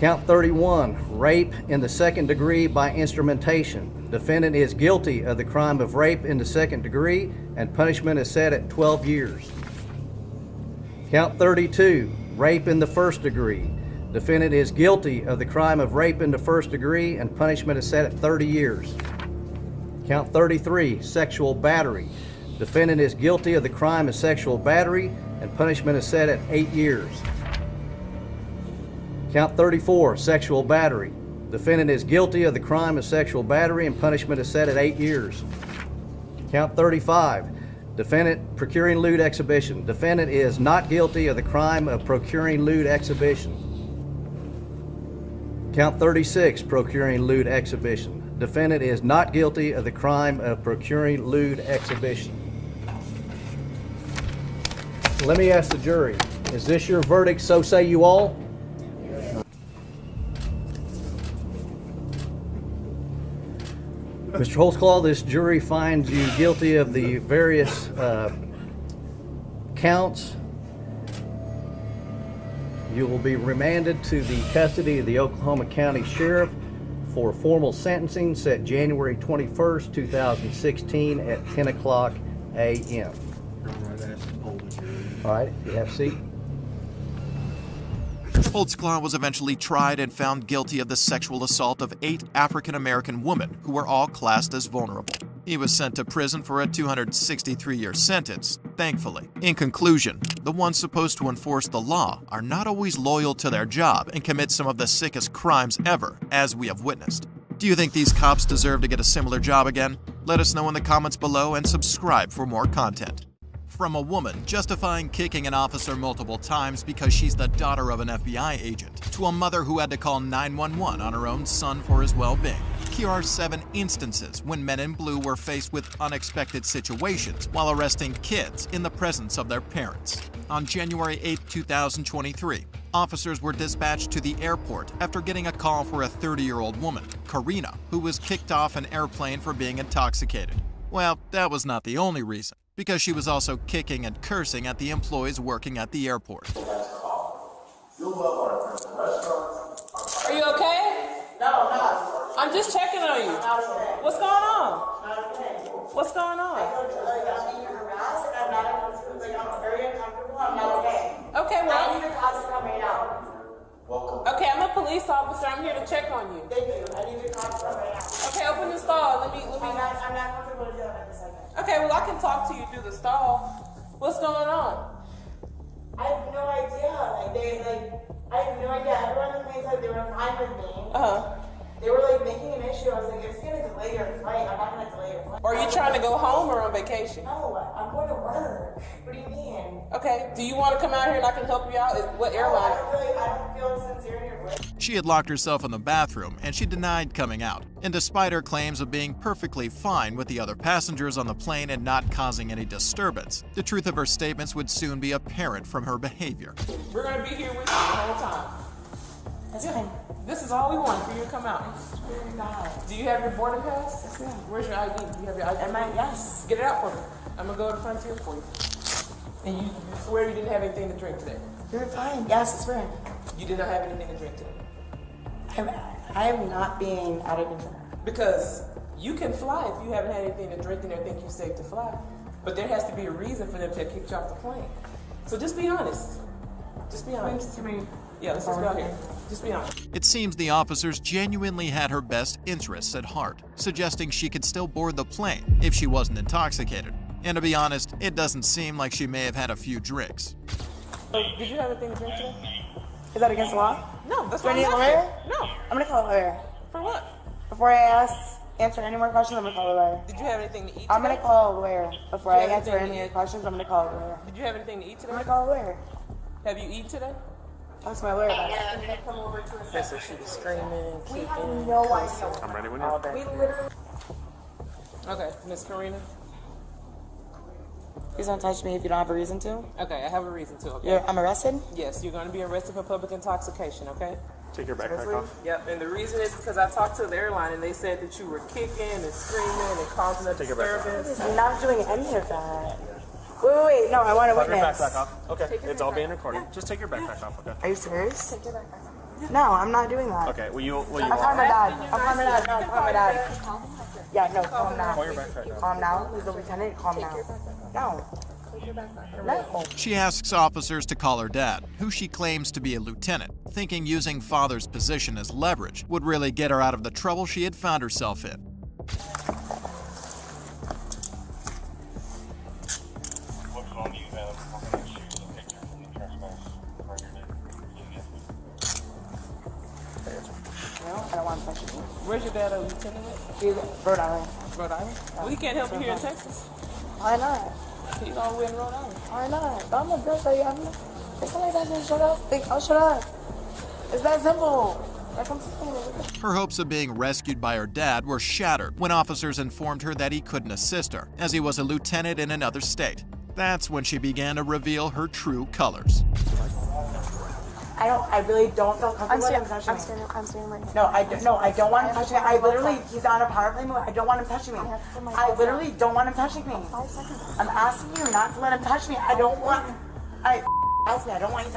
Count 31. Rape in the second degree by instrumentation. Defendant is guilty of the crime of rape in the second degree, and punishment is set at 12 years. Count 32. Rape in the first degree. Defendant is guilty of the crime of rape in the first degree, and punishment is set at 30 years. Count 33. Sexual battery. Defendant is guilty of the crime of sexual battery, and punishment is set at 8 years. Count 34. Sexual battery. Defendant is guilty of the crime of sexual battery, and punishment is set at 8 years. Count 35. Defendant procuring lewd exhibition. Defendant is not guilty of the crime of procuring lewd exhibition. Count 36. Procuring lewd exhibition. Defendant is not guilty of the crime of procuring lewd exhibition. Let me ask the jury, is this your verdict, so say you all? Mr. Holtzclaw, this jury finds you guilty of the various counts. You will be remanded to the custody of the Oklahoma County Sheriff for formal sentencing set January 21st, 2016 at 10 o'clock a.m. All right, you have a seat. Holtzclaw was eventually tried and found guilty of the sexual assault of 8 African-American women who were all classed as vulnerable. He was sent to prison for a 263-year sentence, thankfully. In conclusion, the ones supposed to enforce the law are not always loyal to their job and commit some of the sickest crimes ever, as we have witnessed. Do you think these cops deserve to get a similar job again? Let us know in the comments below and subscribe for more content. From a woman justifying kicking an officer multiple times because she's the daughter of an FBI agent, to a mother who had to call 911 on her own son for his well-being. Here are 7 instances when men in blue were faced with unexpected situations while arresting kids in the presence of their parents. On January 8, 2023, officers were dispatched to the airport after getting a call for a 30-year-old woman, Karina, who was kicked off an airplane for being intoxicated. Well, that was not the only reason, because she was also kicking and cursing at the employees working at the airport. Are you okay? No, I'm not. I'm just checking on you. What's going on? What's going on? Okay, well. Okay, I'm a police officer. I'm here to check on you. Thank you. I need your cops right now. Okay, open the stall. Let me. I'm not comfortable doing it for a second. Okay, well I can talk to you through the stall. What's going on? I have no idea. I have no idea. Everyone in the place said they were fine with me. They were making an issue. I was like, it's gonna delay your flight. I'm not gonna delay your flight. Are you trying to go home or on vacation? No, I'm going to work. What do you mean? Okay. Do you want to come out here and I can help you out? What airline? I don't feel sincere in your voice. She had locked herself in the bathroom and she denied coming out. And despite her claims of being perfectly fine with the other passengers on the plane and not causing any disturbance, the truth of her statements would soon be apparent from her behavior. We're gonna be here with you the whole time. That's fine. This is all we want for you to come out. Do you have your boarding pass? Yes, ma'am. Where's your ID? Do you have your ID? Yes. Get it out for me. I'm gonna go to the frontier for you. And you swear you didn't have anything to drink today? You're fine. Yes, I swear. You did not have anything to drink today? I am not being out of control. Because you can fly if you haven't had anything to drink and they think you're safe to fly. But there has to be a reason for them to have kicked you off the plane. So just be honest. Just be honest. Yeah, let's just go out here. Just be honest. It seems the officers genuinely had her best interests at heart, suggesting she could still board the plane if she wasn't intoxicated. And to be honest, it doesn't seem like she may have had a few drinks. Did you have anything to drink today? Is that against the law? No, that's what I'm asking. Lawyer? No. I'm gonna call a lawyer. For what? Before I answer any more questions, I'm gonna call a lawyer. Did you have anything to eat today? I'm gonna call a lawyer. Before I answer any more questions, I'm gonna call a lawyer. Did you have anything to eat today? I'm gonna call a lawyer. Have you eaten today? That's my lawyer. Come over to a so she was screaming, kicking. We have no idea. I'm ready when you're ready. We literally. Okay, Miss Karina. Please don't touch me if you don't have a reason to. Okay, I have a reason to, okay? I'm arrested? Yes, you're going to be arrested for public intoxication, okay? Take your backpack off. Yep, and the reason is because I talked to the airline and they said that you were kicking and screaming and causing a disturbance. I'm not doing any of that. Wait, no, I want to witness. Take your backpack off. Okay, it's all being recorded. Just take your backpack off, okay? Are you serious? Take your backpack off. No, I'm not doing that. Okay, will you I'll call my dad. I'll call my dad. No, I'll call my dad. Yeah, no, calm down. Call your backpack. Calm down. He's a lieutenant. Calm down. No. No. She asks officers to call her dad, who she claims to be a lieutenant, thinking using father's position as leverage would really get her out of the trouble she had found herself in. I don't want to touch you. Where's your dad, a lieutenant? He's Rhode Island. Rhode Island? Well, he can't help you here in Texas. Why not? He's all the way in Rhode Island. Why not? I'm a girl, so it's not like that, man. Shut up. Oh, shut up. It's that simple. That's what I'm saying. Her hopes of being rescued by her dad were shattered when officers informed her that he couldn't assist her, as he was a lieutenant in another state. That's when she began to reveal her true colors. I really don't feel comfortable with him touching me. I'm standing right now. I don't want him touching me. I literally, he's on a power play move. I don't want him touching me. I literally don't want him touching me. I'm asking you not to let him touch me. I don't want you touching me. I don't want him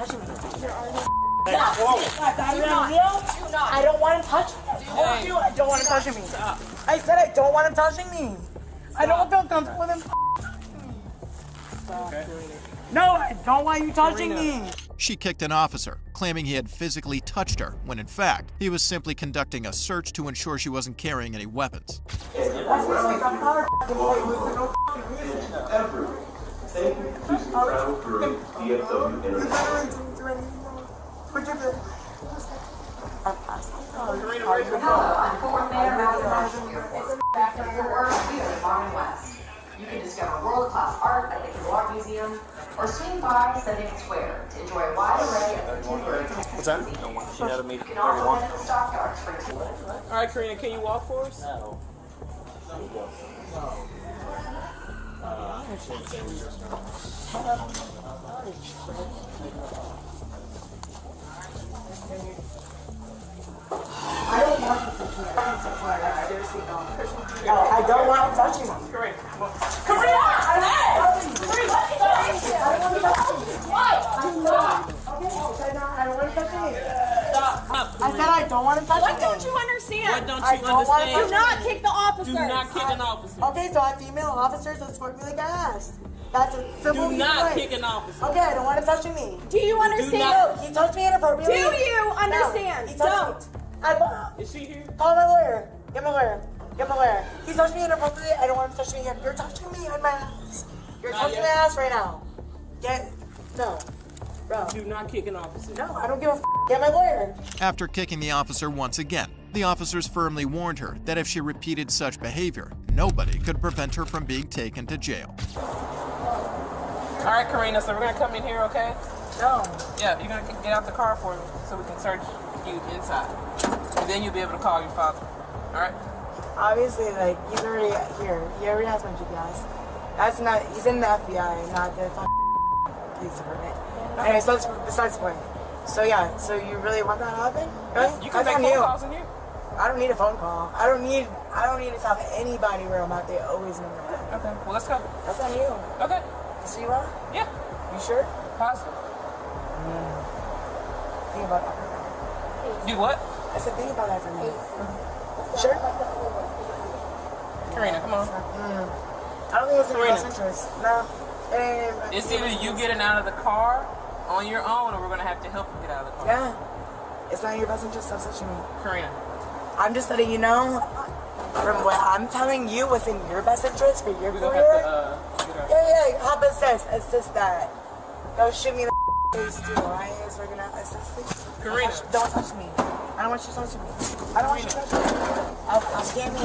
touching me. I don't want him touching me. I said I don't want him touching me. I don't feel comfortable with him. No, I don't want you touching me. She kicked an officer, claiming he had physically touched her, when in fact, he was simply conducting a search to ensure she wasn't carrying any weapons. You can discover world-class art at the Killaway Museum or swing by Sunday Square to enjoy a wide array of contemporary. What's that? She had a meeting. You can also head to the stockyards for tea. All right, Karina, can you walk for us? No. I don't want to touch you. I seriously don't. I don't want to touch you. Karina! I said I don't want to touch you. What don't you understand? What don't you understand? Do not kick the officers. Do not kick an officer. Okay, so I have female officers that escort me like I asked. That's a simple Do not right. kick an officer. Okay, I don't want to touch me. Do you understand? No, he touched me inappropriately. Do you understand? No, he touched me. Is she here? Call my lawyer. Get my lawyer. Get my lawyer. He touched me inappropriately. I don't want him to touch me again. You're touching me on my ass. You're touching my ass right now. No. Bro. Do not kick an officer. No, I don't give a f. Get my lawyer. After kicking the officer once again, the officers firmly warned her that if she repeated such behavior, nobody could prevent her from being taken to jail. All right, Karina, so we're going to come in here, okay? No. Yeah, you're going to get out the car for me so we can search you inside. And then you'll be able to call your father. All right? Obviously, like, he's already here. He already has my GPS. That's not, he's in the FBI, not the police department. Anyway, so that's besides the point. So yeah, so you really want that to happen? Really? You can make phone calls in here. I don't need a phone call. I don't need to tell anybody where I'm at. They always know where I'm at. Okay, well, let's go. That's on you. Okay. So you are? Yeah. You sure? Positive. Think about that. Do what? I said think about that for me. Sure? Karina, come on. I don't think it's in your best interest. No. It's either you getting out of the car on your own, or we're gonna have to help you get out of the car. Yeah. It's not in your best interest. Stop touching me. Karina. I'm just letting you know, from what I'm telling you, what's in your best interest for your career. Yeah. Help assist that. Don't shoot me in the face too, alright? So we're gonna assist this. Karina. Don't touch me. I don't want you touching me. I don't want you touching me. Get me.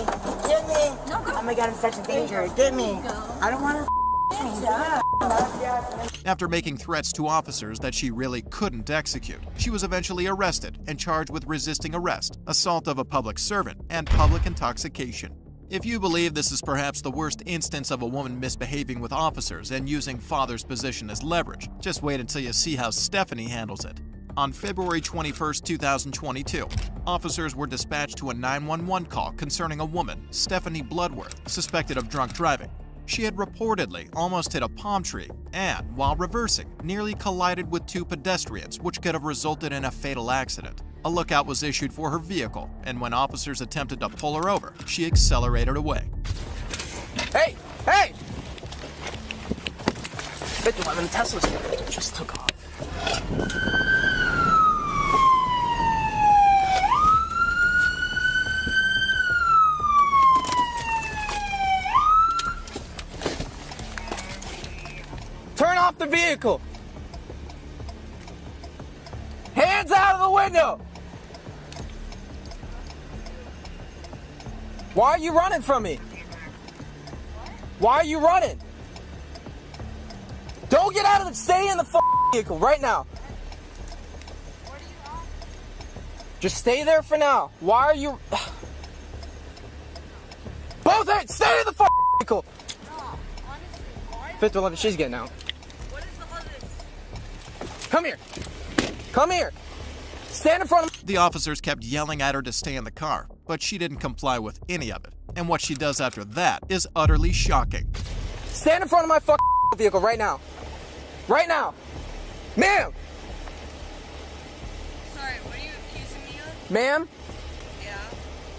Get me. No, I'm gonna get in such a danger. Get me. I don't want to. After making threats to officers that she really couldn't execute, she was eventually arrested and charged with resisting arrest, assault of a public servant, and public intoxication. If you believe this is perhaps the worst instance of a woman misbehaving with officers and using father's position as leverage, just wait until you see how Stephanie handles it. On February 21, 2022, officers were dispatched to a 911 call concerning a woman, Stephanie Bloodworth, suspected of drunk driving. She had reportedly almost hit a palm tree and, while reversing, nearly collided with two pedestrians, which could have resulted in a fatal accident. A lookout was issued for her vehicle, and when officers attempted to pull her over, she accelerated away. Hey! Hey! 51 Tesla's just took off. Turn off the vehicle! Hands out of the window! Why are you running from me? Why are you running? Don't get out of the, stay in the vehicle right now. Just stay there for now. Why are you? Both hands, stay in the vehicle. 511, she's getting out. Come here. Come here. Stand in front of me. The officers kept yelling at her to stay in the car, but she didn't comply with any of it. And what she does after that is utterly shocking. Stand in front of my vehicle right now. Right now. Ma'am. Sorry, what are you accusing me of? Ma'am. Yeah?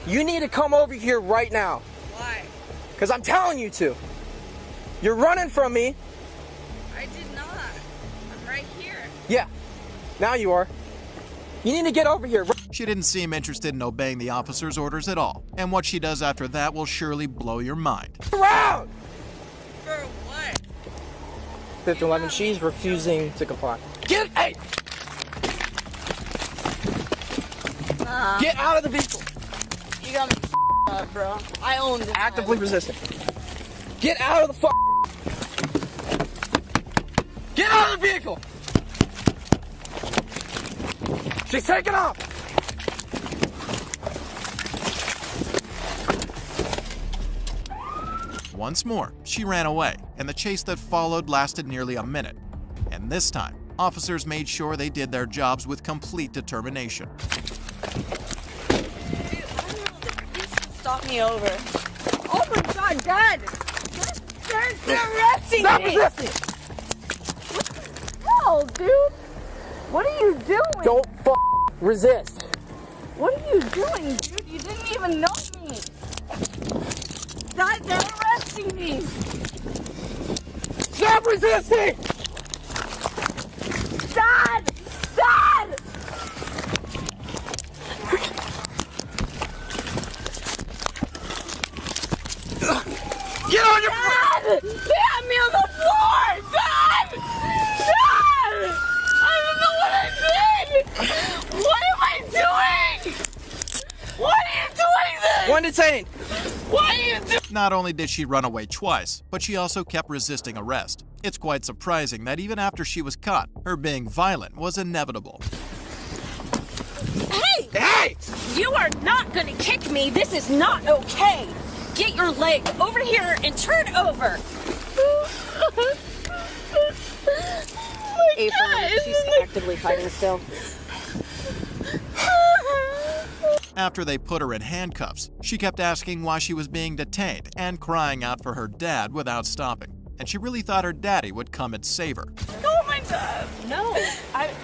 You need to come over here right now. Why? Because I'm telling you to. You're running from me. I did not. I'm right here. Yeah. Now you are. You need to get over here. She didn't seem interested in obeying the officer's orders at all, and what she does after that will surely blow your mind. Around! For what? 511, she's refusing to comply. Get out of the vehicle. You got me up, bro. I own this. Actively resisting. Get out of the Get out of the vehicle! She's taking off! Once more, she ran away, and the chase that followed lasted nearly a minute. And this time, officers made sure they did their jobs with complete determination. Stop me over. Oh my God, Dad! They're arresting Stop me! resisting! Hell, dude! What are you doing? Don't resist. What are you doing, dude? You didn't even know me. Dad, they're arresting me. Stop resisting! Dad! Dad! Get on your Dad! Get me on the floor! Dad! Dad! I don't know what I did! What am I doing? Why are you doing this? One detained. Why are you doing? Not only did she run away twice, but she also kept resisting arrest. It's quite surprising that even after she was caught, her being violent was inevitable. Hey! Hey! You are not gonna kick me. This is not okay. Get your leg over here and turn over. April, she's actively fighting still. After they put her in handcuffs, she kept asking why she was being detained and crying out for her dad without stopping. And she really thought her daddy would come and save her. Oh, my dad. No,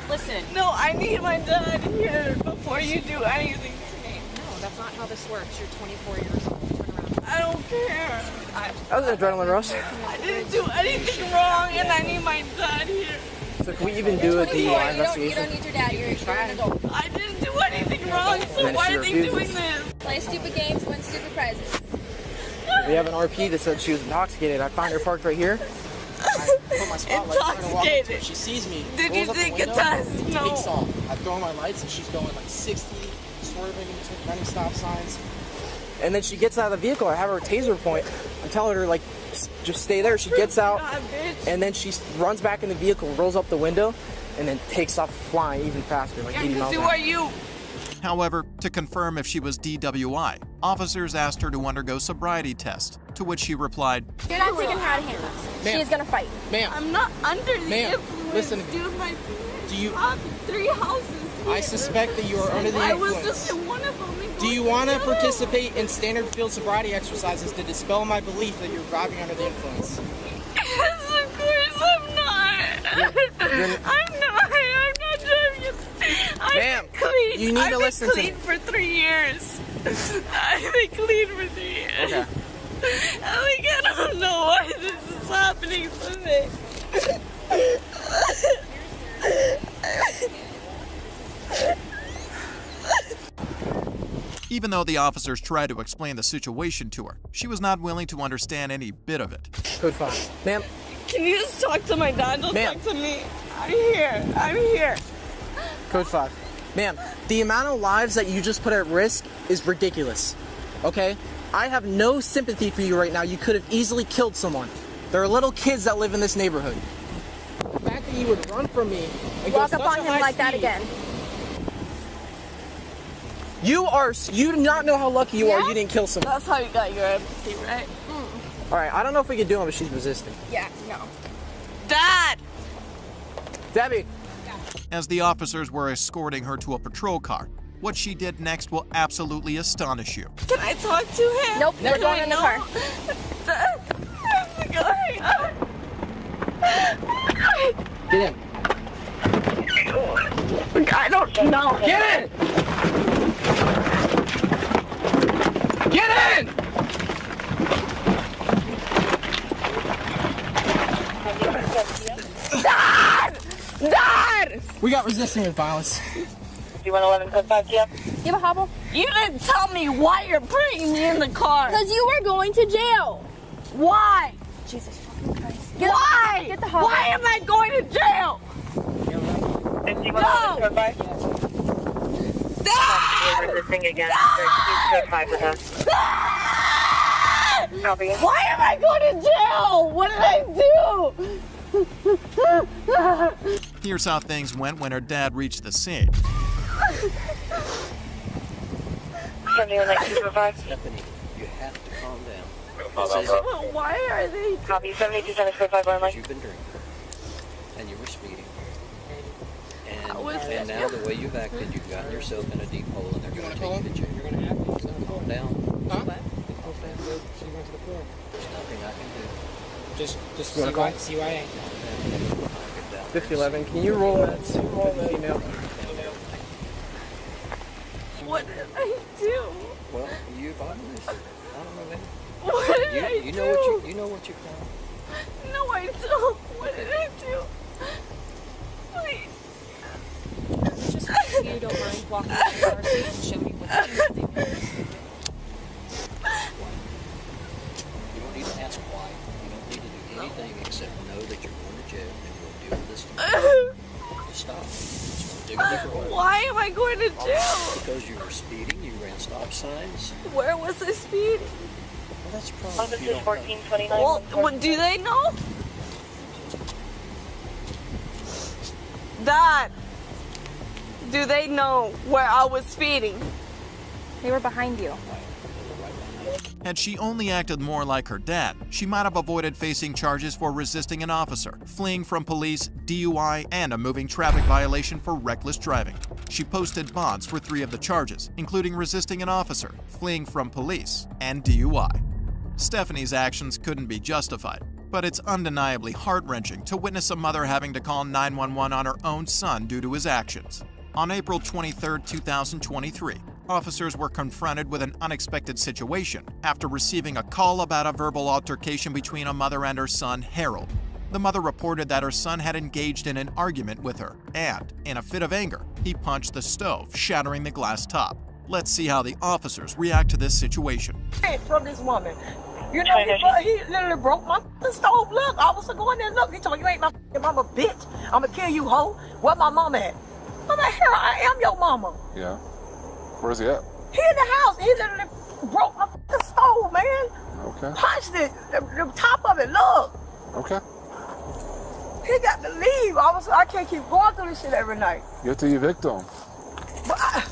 listen. No, I need my dad here before you do anything to me. No, that's not how this works. You're 24 years old. Turn around. I don't care. That was an adrenaline rush. I didn't do anything wrong, and I need my dad here. So can we even do a DUI investigation? You don't need your dad. You're an adult. I didn't do anything wrong, so why are they doing this? Play stupid games, win stupid prizes. We have an RP that said she was intoxicated. I found her parked right here. I put my spotlight trying to walk up to her. She sees me. Did you rolls up the take a window, test? No. Takes off. I throw my lights and she's going like 60, swerving, running stop signs. And then she gets out of the vehicle. I have her taser point. I'm telling her like, just stay there. She gets out, and then she runs back in the vehicle, rolls up the window, and then takes off flying even faster, like 80 miles an hour. Who are you? However, to confirm if she was DWI, officers asked her to undergo sobriety tests, to which she replied, You're not taking her out of handcuffs. She is gonna fight. Ma'am. I'm not under the Ma'am, influence. listen to me. Dude, my Do you? I have 3 houses here. I suspect that you are under the I influence. was just in one of them. Do you want to participate in standard field sobriety exercises to dispel my belief that you're driving under the influence? Yes, of course I'm not. I'm not driving. Ma'am, you need to listen to me. I've been clean for 3 years. I've been clean for 3 years. Okay. I don't know why this is happening to me. Even though the officers tried to explain the situation to her, she was not willing to understand any bit of it. Code 5. Ma'am. Can you just talk to my dad? Don't talk to me. I'm here. I'm here. Code 5. Ma'am, the amount of lives that you just put at risk is ridiculous. Okay? I have no sympathy for you right now. You could have easily killed someone. There are little kids that live in this neighborhood. The fact that you would run from me and Walk go up such on a him high like that speed. again. You do not know how lucky you are you didn't kill someone. That's how you got your empathy, right? Alright, I don't know if we can do it, but she's resisting. Yeah, no. Dad! Debbie! As the officers were escorting her to a patrol car, what she did next will absolutely astonish you. Can I talk to him? Nope, you're going in the car. Get in. I don't know. Get in! Get in! Dad! Dad! We got resisting with violence. Do you want 11 code 5 TF? You have a hobble? You didn't tell me why you're bringing me in the car. Because you were going to jail. Why? Jesus fucking Christ. Why? Get the hobble. Why am I going to jail? No! We're resisting again. Code 5 with us. Why am I going to jail? What did I do? Here's how things went when her dad reached the scene. 719245. Stephanie, you have to calm down. Why are they? Copy 7275 on You've been drinking, and you were speeding. And now the way you've acted, you've gotten yourself in a deep hole, and they're going to take you to jail. You're going to have to calm down. Huh? There's nothing I can do. Just CYA. 5011, can you roll that female? What did I do? Well, you've obviously, I don't know, man. What did I do? You know what you've done. No, I don't. What did I do? Please. Just if you don't mind walking to the car so you can show me what you do. You don't need to ask why. You don't need to do anything except know that you're going to jail and we'll deal with this tomorrow. Just stop. Just dig a deeper hole. Why am I going to jail? Because you were speeding, you ran stop signs. Where was I speeding? Well, that's probably This is 1429. Well, do they know? Dad, do they know where I was speeding? They were behind you. Had she only acted more like her dad, she might have avoided facing charges for resisting an officer, fleeing from police, DUI, and a moving traffic violation for reckless driving. She posted bonds for 3 of the charges, including resisting an officer, fleeing from police, and DUI. Stephanie's actions couldn't be justified, but it's undeniably heart-wrenching to witness a mother having to call 911 on her own son due to his actions. On April 23, 2023, officers were confronted with an unexpected situation after receiving a call about a verbal altercation between a mother and her son, Harold. The mother reported that her son had engaged in an argument with her, and, in a fit of anger, he punched the stove, shattering the glass top. Let's see how the officers react to this situation. From this woman. You know, he literally broke my stove. Look, I was going there. Look, he told me, you ain't my mama, bitch. I'm gonna kill you, hoe. Where my mama at? I'm like, here, I am your mama. Yeah. Where's he at? He in the house. He literally broke my stove, man. Okay. Punched it, the top of it. Look. Okay. He got to leave. I can't keep going through this shit every night. You have to evict him. But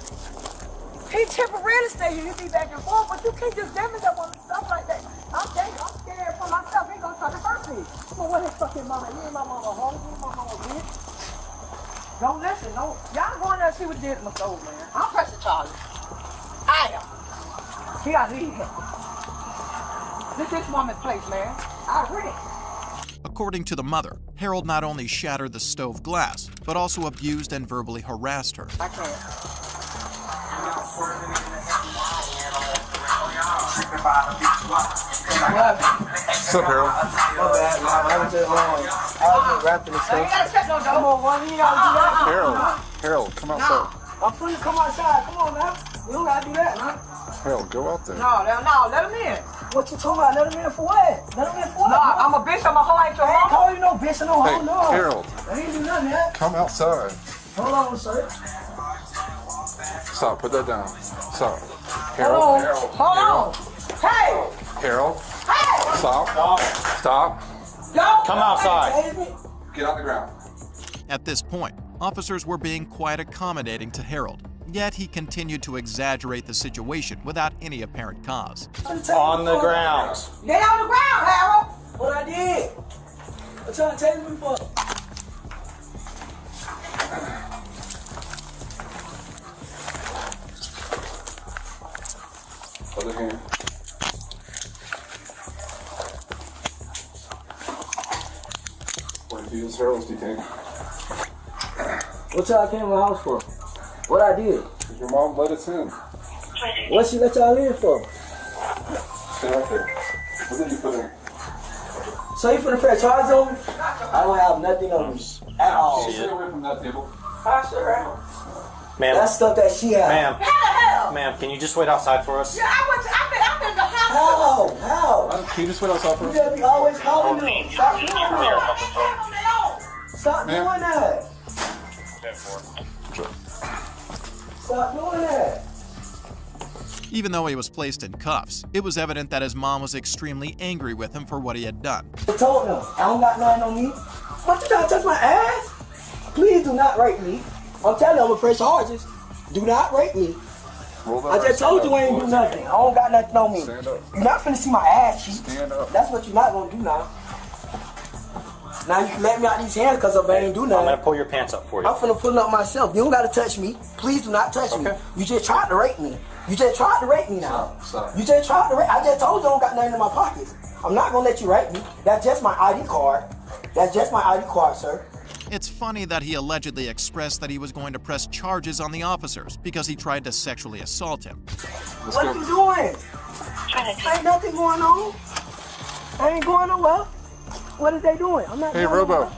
he temporarily stay here. He be back and forth, but you can't just damage that one stuff like that. I'm scared for myself. He gonna try to hurt me. Well, what his fucking mama? You ain't my mama home. You ain't my mama bitch. Don't listen. Don't. Y'all go in there and see what he did to my soul, man. I'm pressing charges. I am. He gotta leave here. This woman's place, man. I agree. According to the mother, Harold not only shattered the stove glass, but also abused and verbally harassed her. I can't. What's up, Harold? My bad, man. I was just wrapping this stuff. Harold, come outside. I'm free to come outside. Come on, man. We don't gotta do that, man. Harold, go out there. No, let him in. What you talking about? Let him in for what? Let him in for what? No, I'm a bitch. I'm a hoe. Ain't your mama. I ain't call you no bitch. No hoe. No. Harold. I ain't do nothing, man. Come outside. Hold on, sir. Stop. Put that down. Stop. Hold on. Hey. Harold. Hey. Stop. Stop. Come outside. Get on the ground. At this point, officers were being quite accommodating to Harold, yet he continued to exaggerate the situation without any apparent cause. On the ground. Get on the ground, Harold. What I did. I'm trying to tell you before. Other hand. What is Harold's detained? What y'all came to my house for? What I did? Your mom let us in. What she let y'all in for? Stay right there. What did you put in? So you finna press charges on me? I don't have nothing on me at all. Stay away from that table. I sure am. Ma'am. That's stuff that she has. Ma'am. Hell. Ma'am, can you just wait outside for us? Yeah, I've been in the hospital. How? Can you just wait outside for us? You gotta be always calling them. Stop doing that. Stop doing that. Stop doing that. Even though he was placed in cuffs, it was evident that his mom was extremely angry with him for what he had done. I told them, I don't got nothing on me. What, you trying to touch my ass? Please do not rape me. I'm telling you, I'm gonna press charges. Do not rape me. I just told you I ain't do nothing. I don't got nothing on me. You're not finna see my ass cheek. That's what you're not gonna do now. Now you can let me out these hands because I ain't do nothing. I'm gonna pull your pants up for you. I'm finna pull it up myself. You don't gotta touch me. Please do not touch me. You just tried to rape me. You just tried to rape me now. You just tried to rape. I just told you I don't got nothing in my pockets. I'm not gonna let you rape me. That's just my ID card. That's just my ID card, sir. It's funny that he allegedly expressed that he was going to press charges on the officers because he tried to sexually assault him. What are you doing? Ain't nothing going on. I ain't going nowhere. What is they doing? I'm not. Hey, Robo.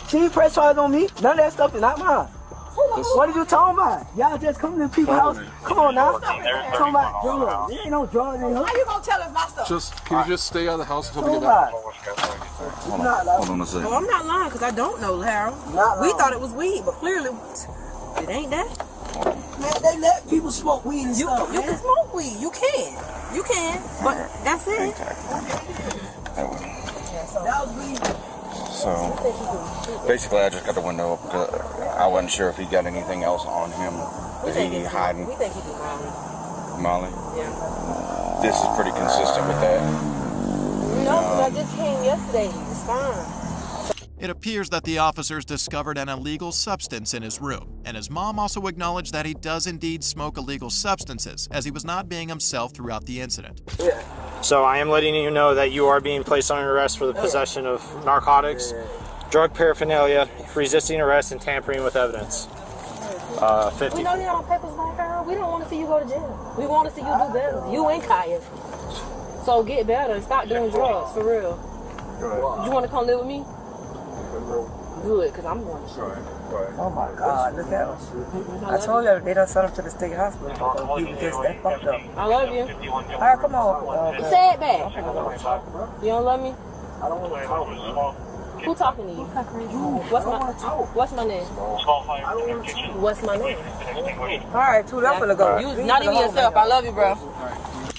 She ain't press charges on me. None of that stuff is not mine. What are you talking about? Y'all just come to people's house. Come on now. Talking about drugs. There ain't no drugs in here. How you gonna tell us my stuff? Can you just stay out of the house until we get back? Hold on a second. Well, I'm not lying because I don't know, Harold. We thought it was weed, but clearly it ain't that. Man, they let people smoke weed and stuff, You can smoke weed. You can. But that's it. That was weed. So basically, I just got the window up because I wasn't sure if he got anything else on him. Is he hiding? We think he did Molly. Molly? Yeah. This is pretty consistent with that. No, because I just came yesterday. It's fine. It appears that the officers discovered an illegal substance in his room, and his mom also acknowledged that he does indeed smoke illegal substances, as he was not being himself throughout the incident. So I am letting you know that you are being placed on arrest for the possession of narcotics, drug paraphernalia, resisting arrest, and tampering with evidence. 50. We know you're on papers like her. We don't want to see you go to jail. We want to see you do better. You and Kaya. So get better and stop doing drugs, for real. You want to come live with me? Good, because I'm going to jail. Oh my God, look at us. I told you they done sent him to the state hospital. People just that fucked up. I love you. All right, come on. Say it back. You don't love me? I don't want to talk. Who talking to you? What's my name? What's my name? All right, two, I'm gonna go. You, not even yourself. I love you, bro.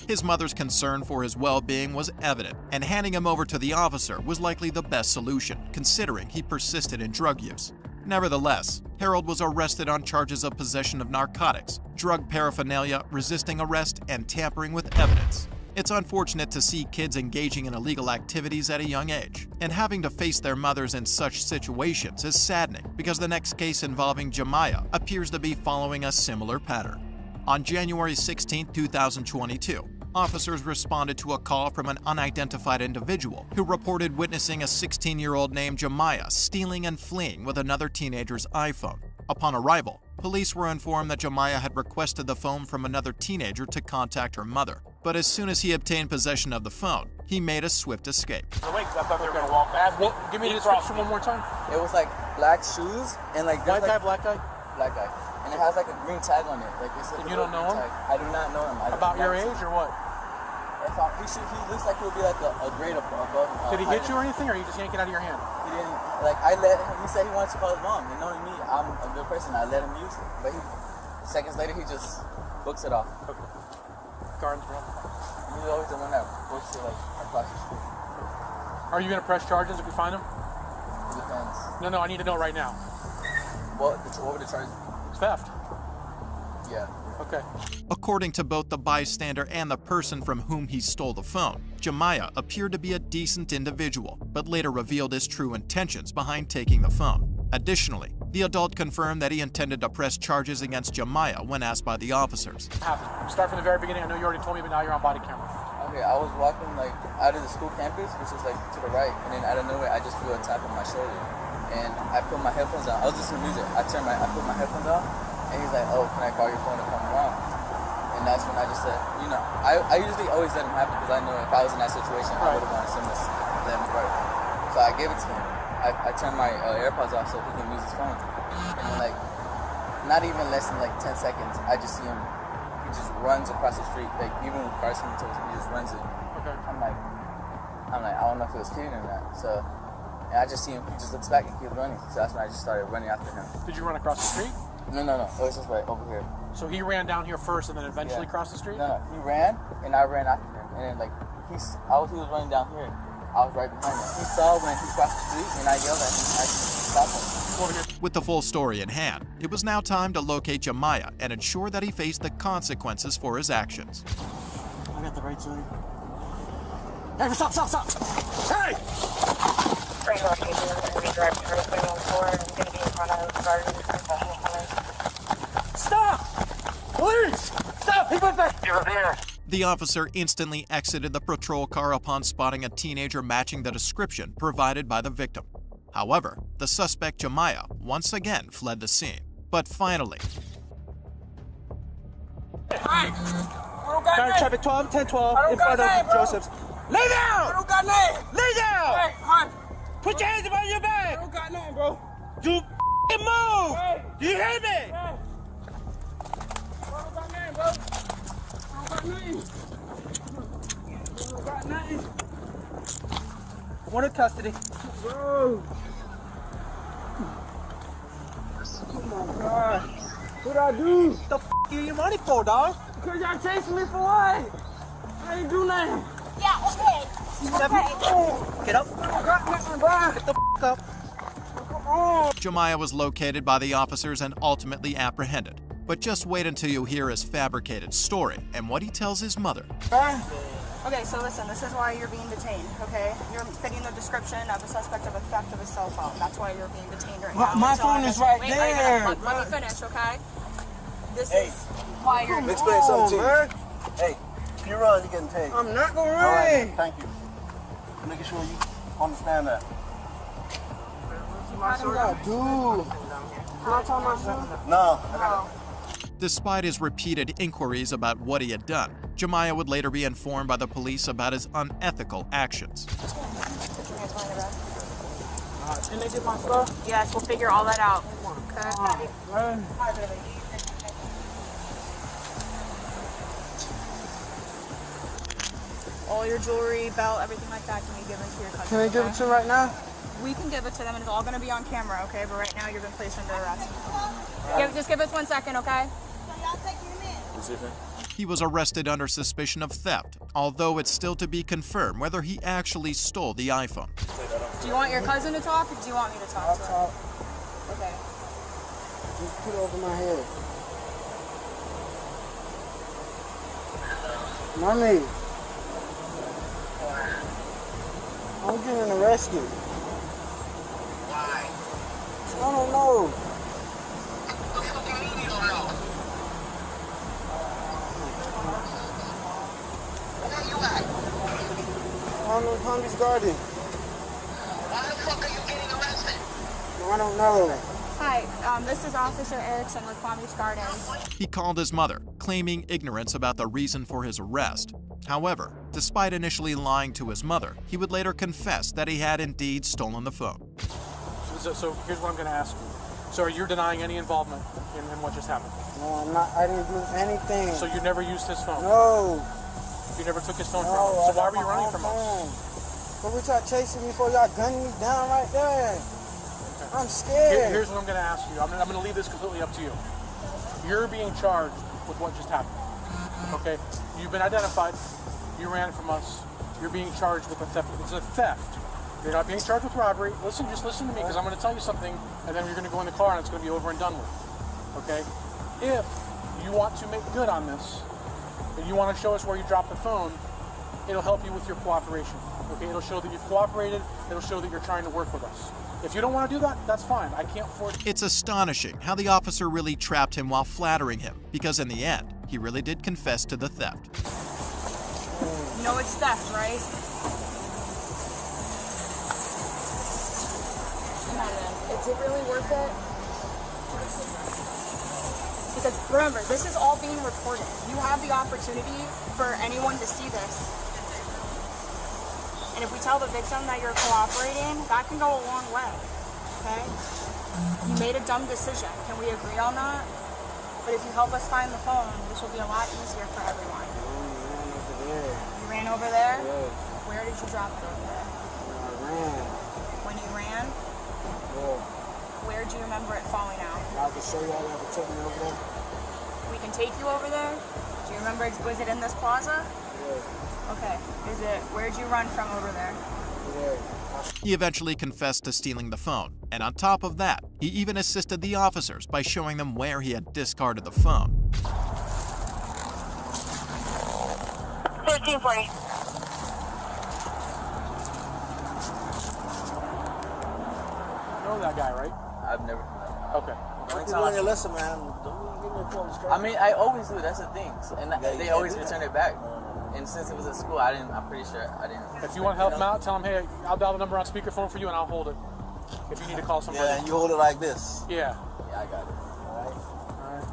His mother's concern for his well-being was evident, and handing him over to the officer was likely the best solution, considering he persisted in drug use. Nevertheless, Harold was arrested on charges of possession of narcotics, drug paraphernalia, resisting arrest, and tampering with evidence. It's unfortunate to see kids engaging in illegal activities at a young age, and having to face their mothers in such situations is saddening because the next case involving Jemiah appears to be following a similar pattern. On January 16, 2022, officers responded to a call from an unidentified individual who reported witnessing a 16-year-old named Jemiah stealing and fleeing with another teenager's iPhone. Upon arrival, police were informed that Jemiah had requested the phone from another teenager to contact her mother. But as soon as he obtained possession of the phone, he made a swift escape. Wait, I thought they were gonna walk past. Give me the description one more time. It was like black shoes and like white guy, black guy, and it has like a green tag on it. Like it's like you don't know him? Tag. I do not know him. About your age or what? He looks like he would be like a grade above. Did he hit you or anything, or you just yank it out of your hand? He didn't. Like I let him. He said he wanted to call his mom, and knowing me, I'm a good person. I let him use it, but seconds later he just books it off. Okay. Gardens run. He's always the one that books it like across the street. Are you gonna press charges if we find him? It depends. No, I need to know right now. What would the charges be? Theft. Yeah. Okay. According to both the bystander and the person from whom he stole the phone, Jemiah appeared to be a decent individual, but later revealed his true intentions behind taking the phone. Additionally, the adult confirmed that he intended to press charges against Jemiah when asked by the officers. Start from the very beginning. I know you already told me, but now you're on body camera. Okay, I was walking like out of the school campus, which is like to the right, and then out of nowhere, I just feel a tap on my shoulder, and I put my headphones on. I was listening to music. I put my headphones on, and he's like, "Oh, can I call your phone to come around?" And that's when I just said, I usually always let him happen because I know if I was in that situation, I would have wanted him to let me work. So I gave it to him. I turned my AirPods off so he can use his phone. And then like not even less than like 10 seconds, I just see him. He just runs across the street. Like even when Carson told him, he just runs it. Okay. I'm like, I don't know if it was kidding or not. So, and I just see him. He just looks back and keeps running. So that's when I just started running after him. Did you run across the street? No. It was just right over here. So he ran down here first and then eventually crossed the street? No. He ran and I ran after him. And then like he was running down here. I was right behind him. He saw when he crossed the street and I yelled at him. I just stopped him. With the full story in hand, it was now time to locate Jemiah and ensure that he faced the consequences for his actions. I got the right side. Hey, stop! Hey! Right location, I'm going to be driving for 314. I'm going to be in front of the garden. Stop! Police! Stop! He went back! You're there. The officer instantly exited the patrol car upon spotting a teenager matching the description provided by the victim. However, the suspect Jemiah once again fled the scene. But finally, Got traffic 12, 10-12 in front of Joseph's. Lay down! I don't got nothing! Lay down! Hey, hi. Put your hands behind your back! I don't got nothing, bro. Do move! Hey. Do you hear me? Hey. I don't got nothing, bro. I don't got nothing. One in custody. Bro. Oh my God. What'd I do? What the f you your money for, dog? Because y'all chasing me for what? I ain't do nothing. Yeah, okay. Get up. I don't got nothing, bro. Get the f up. Come on. Jemiah was located by the officers and ultimately apprehended. But just wait until you hear his fabricated story and what he tells his mother. Okay, so listen, this is why you're being detained, okay? You're fitting the description of a suspect of a theft of a cell phone. That's why you're being detained right now. My phone is right there. Let me finish, okay? This is why you're... Let me explain something to you. Hey, if you run, you're getting paid. I'm not gonna run. All right, thank you. I'm making sure you understand that. What did I do? Can I tell my son? No. Despite his repeated inquiries about what he had done, Jemiah would later be informed by the police about his unethical actions. Can they get my stuff? Yes, we'll figure all that out. Okay. All your jewelry, belt, everything like that can be given to your cousin. Can I give it to him right now? We can give it to them, and it's all going to be on camera, okay? But right now, you've been placed under arrest. Just give us 1 second, okay? He was arrested under suspicion of theft, although it's still to be confirmed whether he actually stole the iPhone. Do you want your cousin to talk, or do you want me to talk to him? Okay. Just put it over my head. Mommy. I'm getting arrested. Why? I don't know. I'm in Palm Beach Garden. Why the fuck are you getting arrested? I don't know. Hi, this is Officer Erickson with Palm Beach Gardens. He called his mother, claiming ignorance about the reason for his arrest. However, despite initially lying to his mother, he would later confess that he had indeed stolen the phone. So here's what I'm going to ask you. So are you denying any involvement in what just happened? No, I'm not. I didn't do anything. So you never used his phone? No. You never took his phone from him? So why were you running from us? But we tried chasing me before y'all gunned me down right there. Okay. I'm scared. Here's what I'm going to ask you. I'm going to leave this completely up to you. You're being charged with what just happened. Okay? You've been identified. You ran from us. You're being charged with a theft. It's a theft. You're not being charged with robbery. Listen, just listen to me, because I'm going to tell you something, and then you're going to go in the car, and it's going to be over and done with. Okay? If you want to make good on this, and you want to show us where you dropped the phone, it'll help you with your cooperation. Okay? It'll show that you've cooperated. It'll show that you're trying to work with us. If you don't want to do that, that's fine. I can't force you. It's astonishing how the officer really trapped him while flattering him, because in the end, he really did confess to the theft. You know it's theft, right? Is it really worth it? Because remember, this is all being recorded. You have the opportunity for anyone to see this. And if we tell the victim that you're cooperating, that can go a long way, okay? You made a dumb decision. Can we agree on that? But if you help us find the phone, this will be a lot easier for everyone. You ran over there? Yeah. Where did you drop it over there? I ran. When you ran? Yeah. Where do you remember it falling out? I can show y'all that to take me over there. We can take you over there? Do you remember, was it in this plaza? Yeah. Okay. Where'd you run from over there? Yeah. He eventually confessed to stealing the phone, and on top of that, he even assisted the officers by showing them where he had discarded the phone. 1340. You know that guy, right? I've never. Okay. Listen, man. Don't give me a phone. I mean, I always do. That's the thing. And they always return it back. And since it was at school, I'm pretty sure I didn't. If you want to help him out, tell him, hey, I'll dial the number on speakerphone for you and I'll hold it. If you need to call somebody. Yeah, and you hold it like this. Yeah. Yeah, I got it. Alright.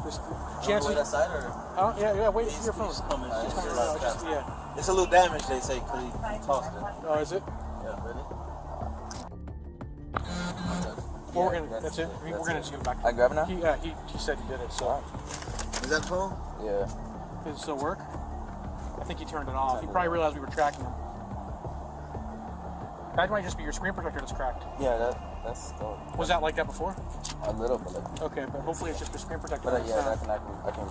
Just Chances. That side or? Oh, yeah, wait for your phone. It's coming out. Yeah. It's a little damage, they say, because he tossed it. Oh, is it? Yeah, really? Well, we're gonna, that's it. We're gonna just give it back. I grab it now? He said he did it, so. Is that the phone? Yeah. Does it still work? I think he turned it off. He probably realized we were tracking him. That might just be your screen protector that's cracked. Yeah, that's still. Was that like that before? A little bit. Okay, but hopefully it's just your screen protector. But yeah, I can.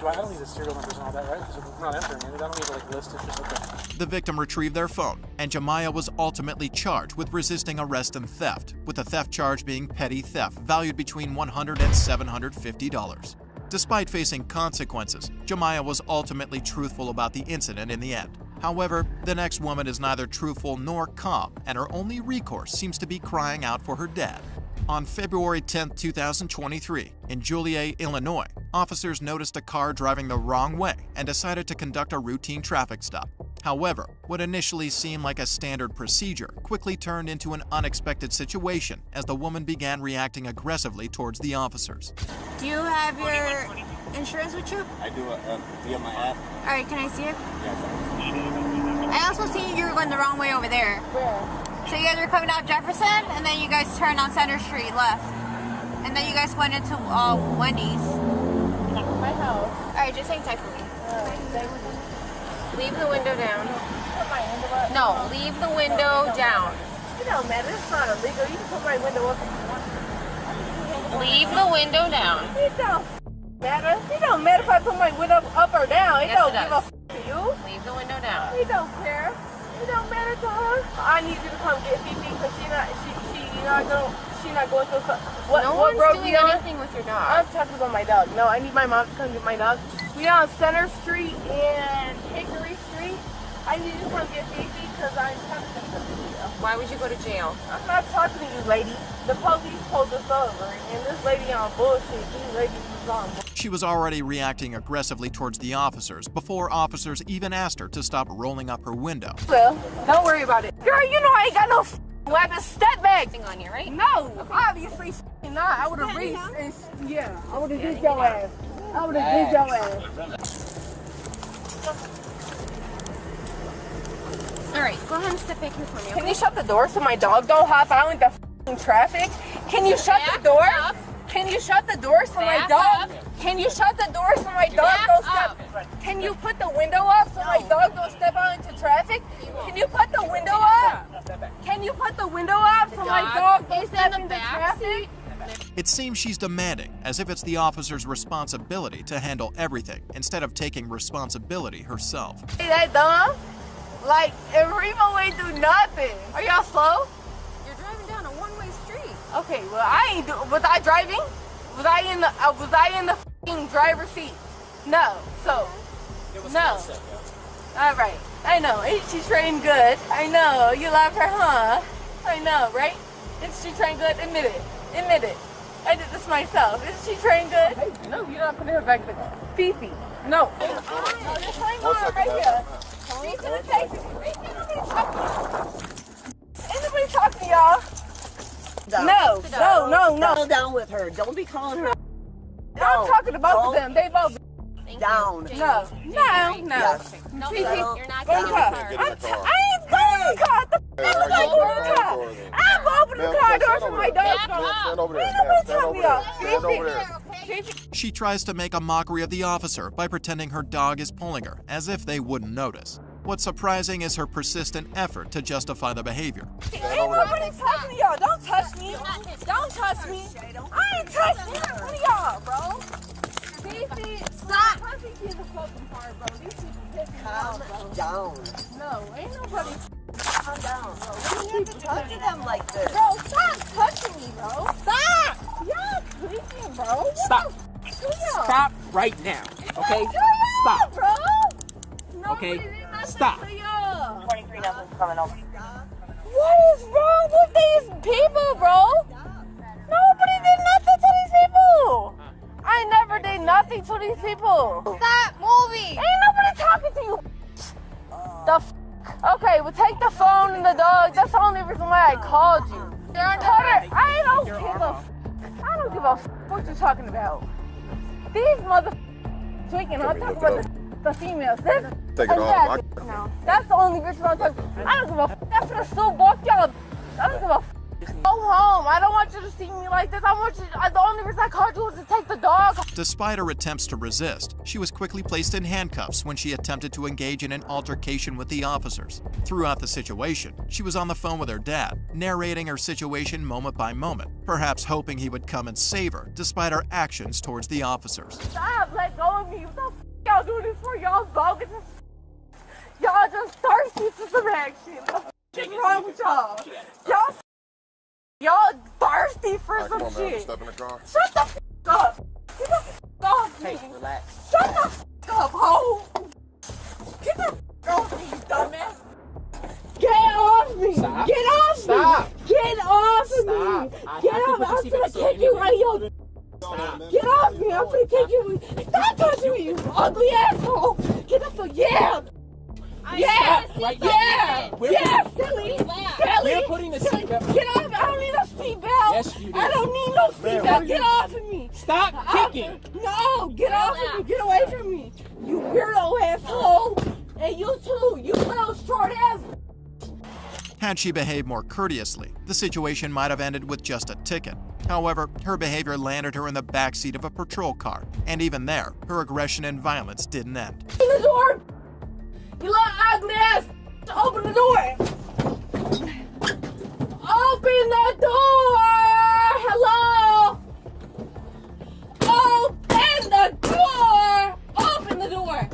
I don't need the serial numbers and all that, right? Because we're not entering it. I don't need to like list it. Just okay. The victim retrieved their phone, and Jemiah was ultimately charged with resisting arrest and theft, with the theft charge being petty theft, valued between $100 and $750. Despite facing consequences, Jemiah was ultimately truthful about the incident in the end. However, the next woman is neither truthful nor calm, and her only recourse seems to be crying out for her dad. On February 10, 2023, in Joliet, Illinois, officers noticed a car driving the wrong way and decided to conduct a routine traffic stop. However, what initially seemed like a standard procedure quickly turned into an unexpected situation as the woman began reacting aggressively towards the officers. Do you have your insurance with you? I do, via my app. Alright, can I see it? Yeah. I also see you were going the wrong way over there. Where? So you guys were coming out Jefferson, and then you guys turned on Center Street left. And then you guys went into Wendy's. My house. Alright, just hang tight for me. Leave the window down. No, leave the window down. You know, man, it's not illegal. You can put my window up if you want. Leave the window down. It don't matter. It don't matter if I put my window up or down. It Yes, don't it give a does. to you. Leave the window down. He don't care. It don't matter to her. I need you to come get Fifi because she not going to. What No road one's we doing on? anything with your dog. I'm talking about my dog. No, I need my mom to come get my dog. We on Center Street and Hickory Street. I need you to come get Fifi because I'm coming to jail. Why would you go to jail? I'm not talking to you, lady. The police pulled us over, and this lady on bullshit. These ladies is on bullshit. She was already reacting aggressively towards the officers before officers even asked her to stop rolling up her window. Well, don't worry about it. Girl, you know I ain't got no weapon. Step back. On you, right? No, obviously not. I would have reached and yeah, I would have did your ass. I would have did your ass. All right, go ahead and step back here for me. Can you shut the door so my dog don't hop out in the traffic? Can you shut the door? Can you shut the door so my dog? Can you shut the door so my dog don't step? Can you put the window up so my dog don't step out into traffic? Can you put the window up? Can you put the window up so my dog don't step into traffic? It seems she's demanding, as if it's the officer's responsibility to handle everything instead of taking responsibility herself. Hey, that dumb? Like, if Remo ain't do nothing. Are y'all slow? You're driving down a one-way street. Okay, well I ain't do. Was I driving? Was I in the f***ing driver's seat? No. So, no. All right. I know. Ain't she trained good? I know. You love her, huh? I know, right? Is she trained good? Admit it. Admit it. I did this myself. Is she trained good? Hey, no, you're not putting her back there. Fifi. No. No, just hang on right here. She's gonna take it. Anybody talking to y'all? No. Settle down with her. Don't be calling her. I'm talking to both of them. They both. Down. No. Yes. Fifi, You're not getting in the car. I ain't going in the car. I'm opening the car door for my dog. Stand over there. Ain't nobody Stand tell over me there. up. Stand over there. She tries to make a mockery of the officer by pretending her dog is pulling her, as if they wouldn't notice. What's surprising is her persistent effort to justify the behavior. Ain't nobody touching me, y'all. Don't touch me. Don't touch me. I ain't touching none of y'all, bro. Stop. These people piss me off, bro. Down. No, ain't nobody. Calm down, bro. You keep touching them like this. Bro, stop touching me, bro. Stop. Y'all creeping, bro. Stop. Stop right now. Okay? Stop. Bro. Okay? Stop. 23 numbers coming over. What is wrong with these people, bro? Nobody did nothing to these people. I never did nothing to these people. Stop moving. Ain't nobody talking to you. Okay, well take the phone and the dog. That's the only reason why I called you. I don't give a what you talking about. These tweaking. I'm talking about the females. Take it off. No, that's the only reason I'm talking. I don't give a That's gonna still walk y'all. I don't give a Go home. I don't want you to see me like this. I want you. The only reason I called you was to take the dog. Despite her attempts to resist, she was quickly placed in handcuffs when she attempted to engage in an altercation with the officers. Throughout the situation, she was on the phone with her dad, narrating her situation moment by moment, perhaps hoping he would come and save her, despite her actions towards the officers. Stop. Let go of me. What the f y'all doing this for? Y'all bogus. Y'all just thirsty for some action. What the f is wrong with y'all? Y'all thirsty for some come on, shit. man. Step in the car. Shut the f up. Get the f off me. Hey, relax. Shut the f up, ho. Get the f off me, you dumbass. Get off me. Stop. Get off Stop. me. Get off of Stop. me. Get off. I'm gonna kick you right your. Stop. Get off me. I'm gonna kick you. Stop touching me, you ugly asshole. Get the fuck. Yeah. Yeah, Right yeah, We're yeah, putting, silly, We're putting the seatbelt. Get off! I don't need a seatbelt. Yes, you do. I don't need no seatbelt. Get off of me. Stop kicking. No, get off of me. Get away from me. You weirdo asshole. And you too. You little short ass. Had she behaved more courteously, the situation might have ended with just a ticket. However, her behavior landed her in the backseat of a patrol car, and even there, her aggression and violence didn't end. Open the door. You little ugly ass. Open the door. Open the door. Hello. Open the door. Open the door.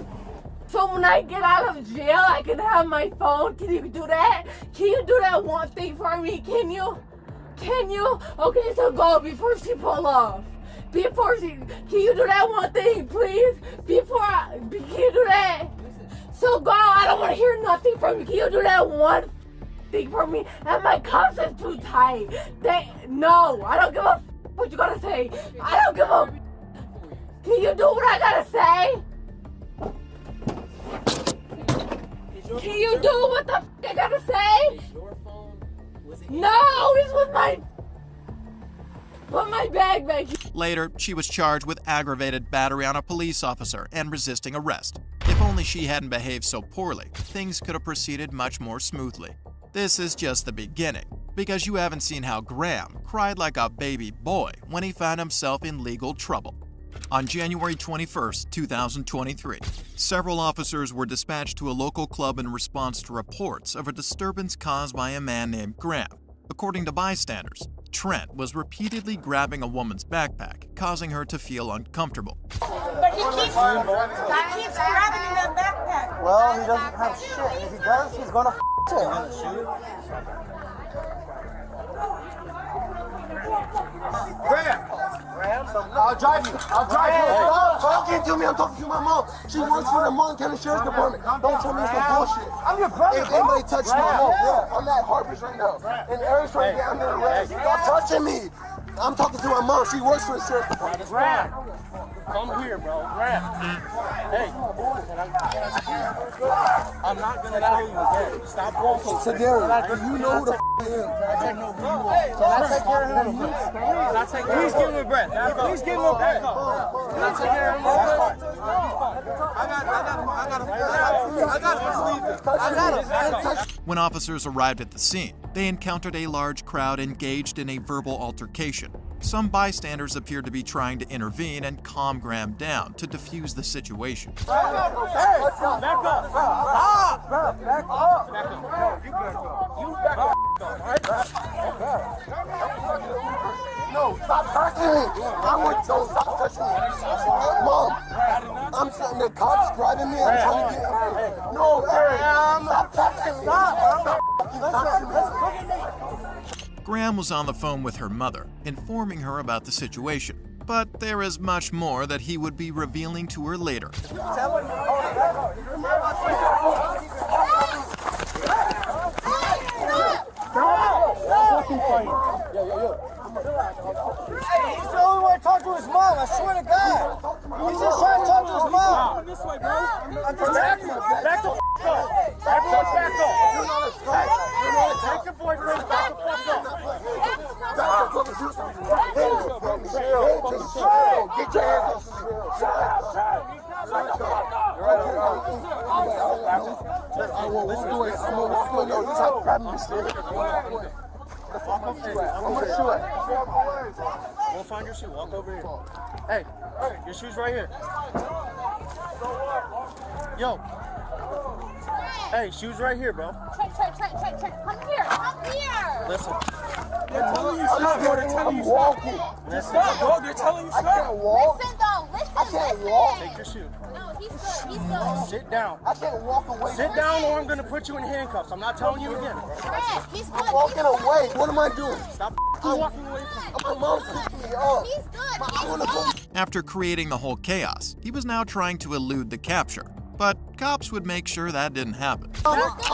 So when I get out of jail, I can have my phone. Can you do that? Can you do that one thing for me? Can you? Can you? Okay, so go before she pull off. Can you do that one thing, please? Can you do that? So go, I don't want to hear nothing from you. Can you do that one thing for me? And my cuffs is too tight. No, I don't give a what you gotta say. I don't give a. Can you do what I gotta say? Can you do what the I gotta say? No, this was my. Put my bag back here. Later, she was charged with aggravated battery on a police officer and resisting arrest. If only she hadn't behaved so poorly, things could have proceeded much more smoothly. This is just the beginning, because you haven't seen how Graham cried like a baby boy when he found himself in legal trouble. On January 21, 2023, several officers were dispatched to a local club in response to reports of a disturbance caused by a man named Graham. According to bystanders, Trent was repeatedly grabbing a woman's backpack, causing her to feel uncomfortable. But he keeps grabbing in that backpack. Well, he doesn't have shit. If he does, he's gonna it. I'll drive you. I'll drive you. Stop talking to me. I'm talking to my mom. She works for the Montgomery County Sheriff's Department. Don't tell me some bullshit. I'm your brother, If anybody touches my mom, I'm at Harper's right now. And Eric's trying to get under arrest. Stop touching me. I'm talking to my mom. She works for the Sheriff's Department. Come here, bro. Hey. I'm not gonna tell you again. Stop walking. Sedarius, do you know who the I am? I know who you are. Can I take care of him? Please give him a breath. Please give him a breath. Can I take care of him? I got to leave this. I got to. When officers arrived at the scene, they encountered a large crowd engaged in a verbal altercation. Some bystanders appeared to be trying to intervene and calm Graham down to defuse the situation. Back up! Back up! Back up! You back up. You back up. No, stop touching me! I want to stop touching me! Mom, I'm sitting there, cops grabbing me, I'm trying to get no, stop touching me! Stop! Graham was on the phone with her mother, informing her about the situation. But there is much more that he would be revealing to her later. Hey, he's the only one to talk to his mom, I swear to God. He's just trying to talk to his mom. I'm just telling you. Back the f*** up. Everyone back up. Take your boyfriend back the f*** up. Get your hands I will walk away. I'm going to walk away. No, you have to grab me. I'm going to shoot it. Go find your shoe. Walk over here. Hey, your shoe's right here. Yo. Hey, shoe's right here, bro. Trent, come here, come here. Listen. They're telling you stop, bro. They're telling you stop. Stop, bro. They're telling you stop. I can't walk. Listen, though. Listen, I can't walk. Take your shoe. No, he's good. Sit down. I can't walk away. Sit down or I'm going to put you in handcuffs. I'm not telling you again. Trent, he's good. I'm walking away. What am I doing? Stop walking away from me. My mom's picking me up. He's good. I want to go. After creating the whole chaos, he was now trying to elude the capture. But cops would make sure that didn't happen. I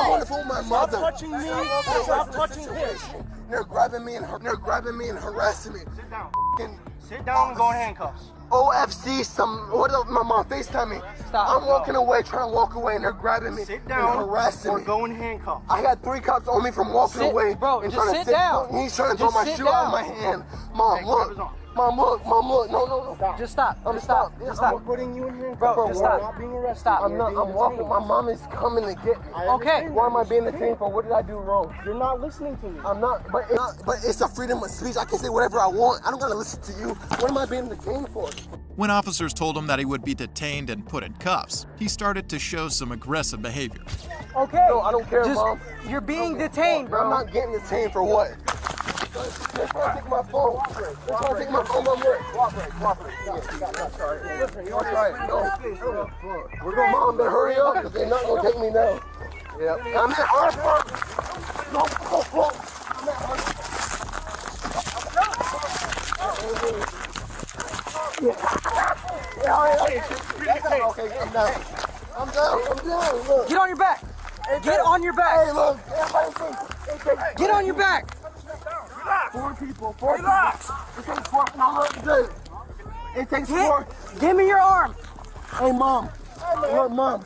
want to phone my mother. Stop touching me. Stop touching his. They're grabbing me and harassing me. Sit down. Sit down and go in handcuffs. OFC, what else? My mom FaceTime me. Stop. I'm walking away, trying to walk away, and they're grabbing me. Sit down and harassing or me. go in handcuffs. I got 3 cops on me from walking away. Bro, and just trying to sit down. He's trying to throw Just my sit shoe out of down. my hand. Mom, look. Mom, look. No. Just stop. Just stop. I'm putting you in handcuffs. Bro, just stop. Not being arrested. Stop. I'm walking. My mom is coming to get me. Okay. Why am I being detained for? What did I do wrong? You're not listening to me. I'm not. But it's a freedom of speech. I can say whatever I want. I don't gotta listen to you. What am I being detained for? When officers told him that he would be detained and put in cuffs, he started to show some aggressive behavior. Okay. No, I don't care, Mom. You're being detained, bro. I'm not getting detained for what? They're trying to take my phone. They're trying to take my phone. We're going, Mom, better hurry up because they're not going to take me now. Yeah. I'm at Hartford. No. I'm at Hartford. Okay, I'm down. Look. Get on your back. Get on your back. Hey, look. Get on your back. 4 people. Relax. It takes 4. It takes 4. Give me your arm. Hey, Mom. Look, Mom.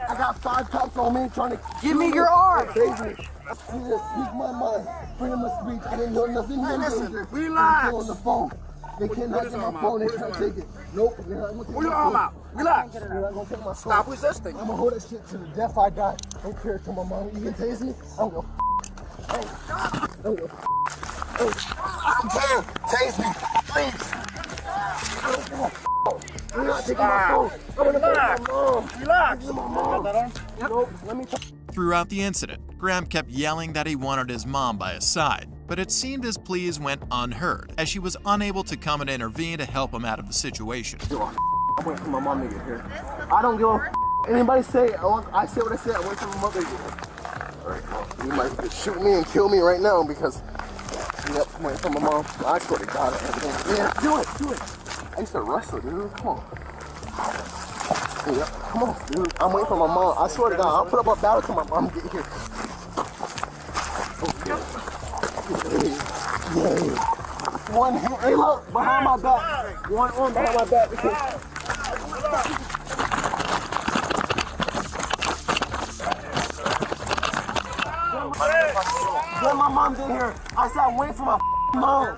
I got 5 cops on me trying to give me your arm. Save me. Jesus, speak my mind. Freedom of speech. I didn't know nothing. Listen, relax. On the phone. They cannot get my phone. They can't take it. Nope. They're not going to take Pull your arm out. Relax. They're not going to take my phone. Stop resisting. I'm going to hold that shit to the death I die. Don't care to my mom. You can tase me? I'm going to I'm tired. Tase me. Please. You're not taking my phone. I'm going to go to my mom. Relax. My mom. Nope. Let me Throughout the incident, Graham kept yelling that he wanted his mom by his side, but it seemed his pleas went unheard, as she was unable to come and intervene to help him out of the situation. I'm waiting for my mom to get here. I don't give a anybody say I say what I said. I wait for my mother to get here. Alright, you might shoot me and kill me right now because I'm waiting for my mom. I swear to God, yeah, do it. I used to wrestle, dude. Come on. Yep, come on, dude. I'm waiting for my mom. I swear to God, I'll put up a battle till my mom get here. Yeah. One hand, hey look, behind my back. One arm behind my back. When my mom get here, I said I'm waiting for my mom.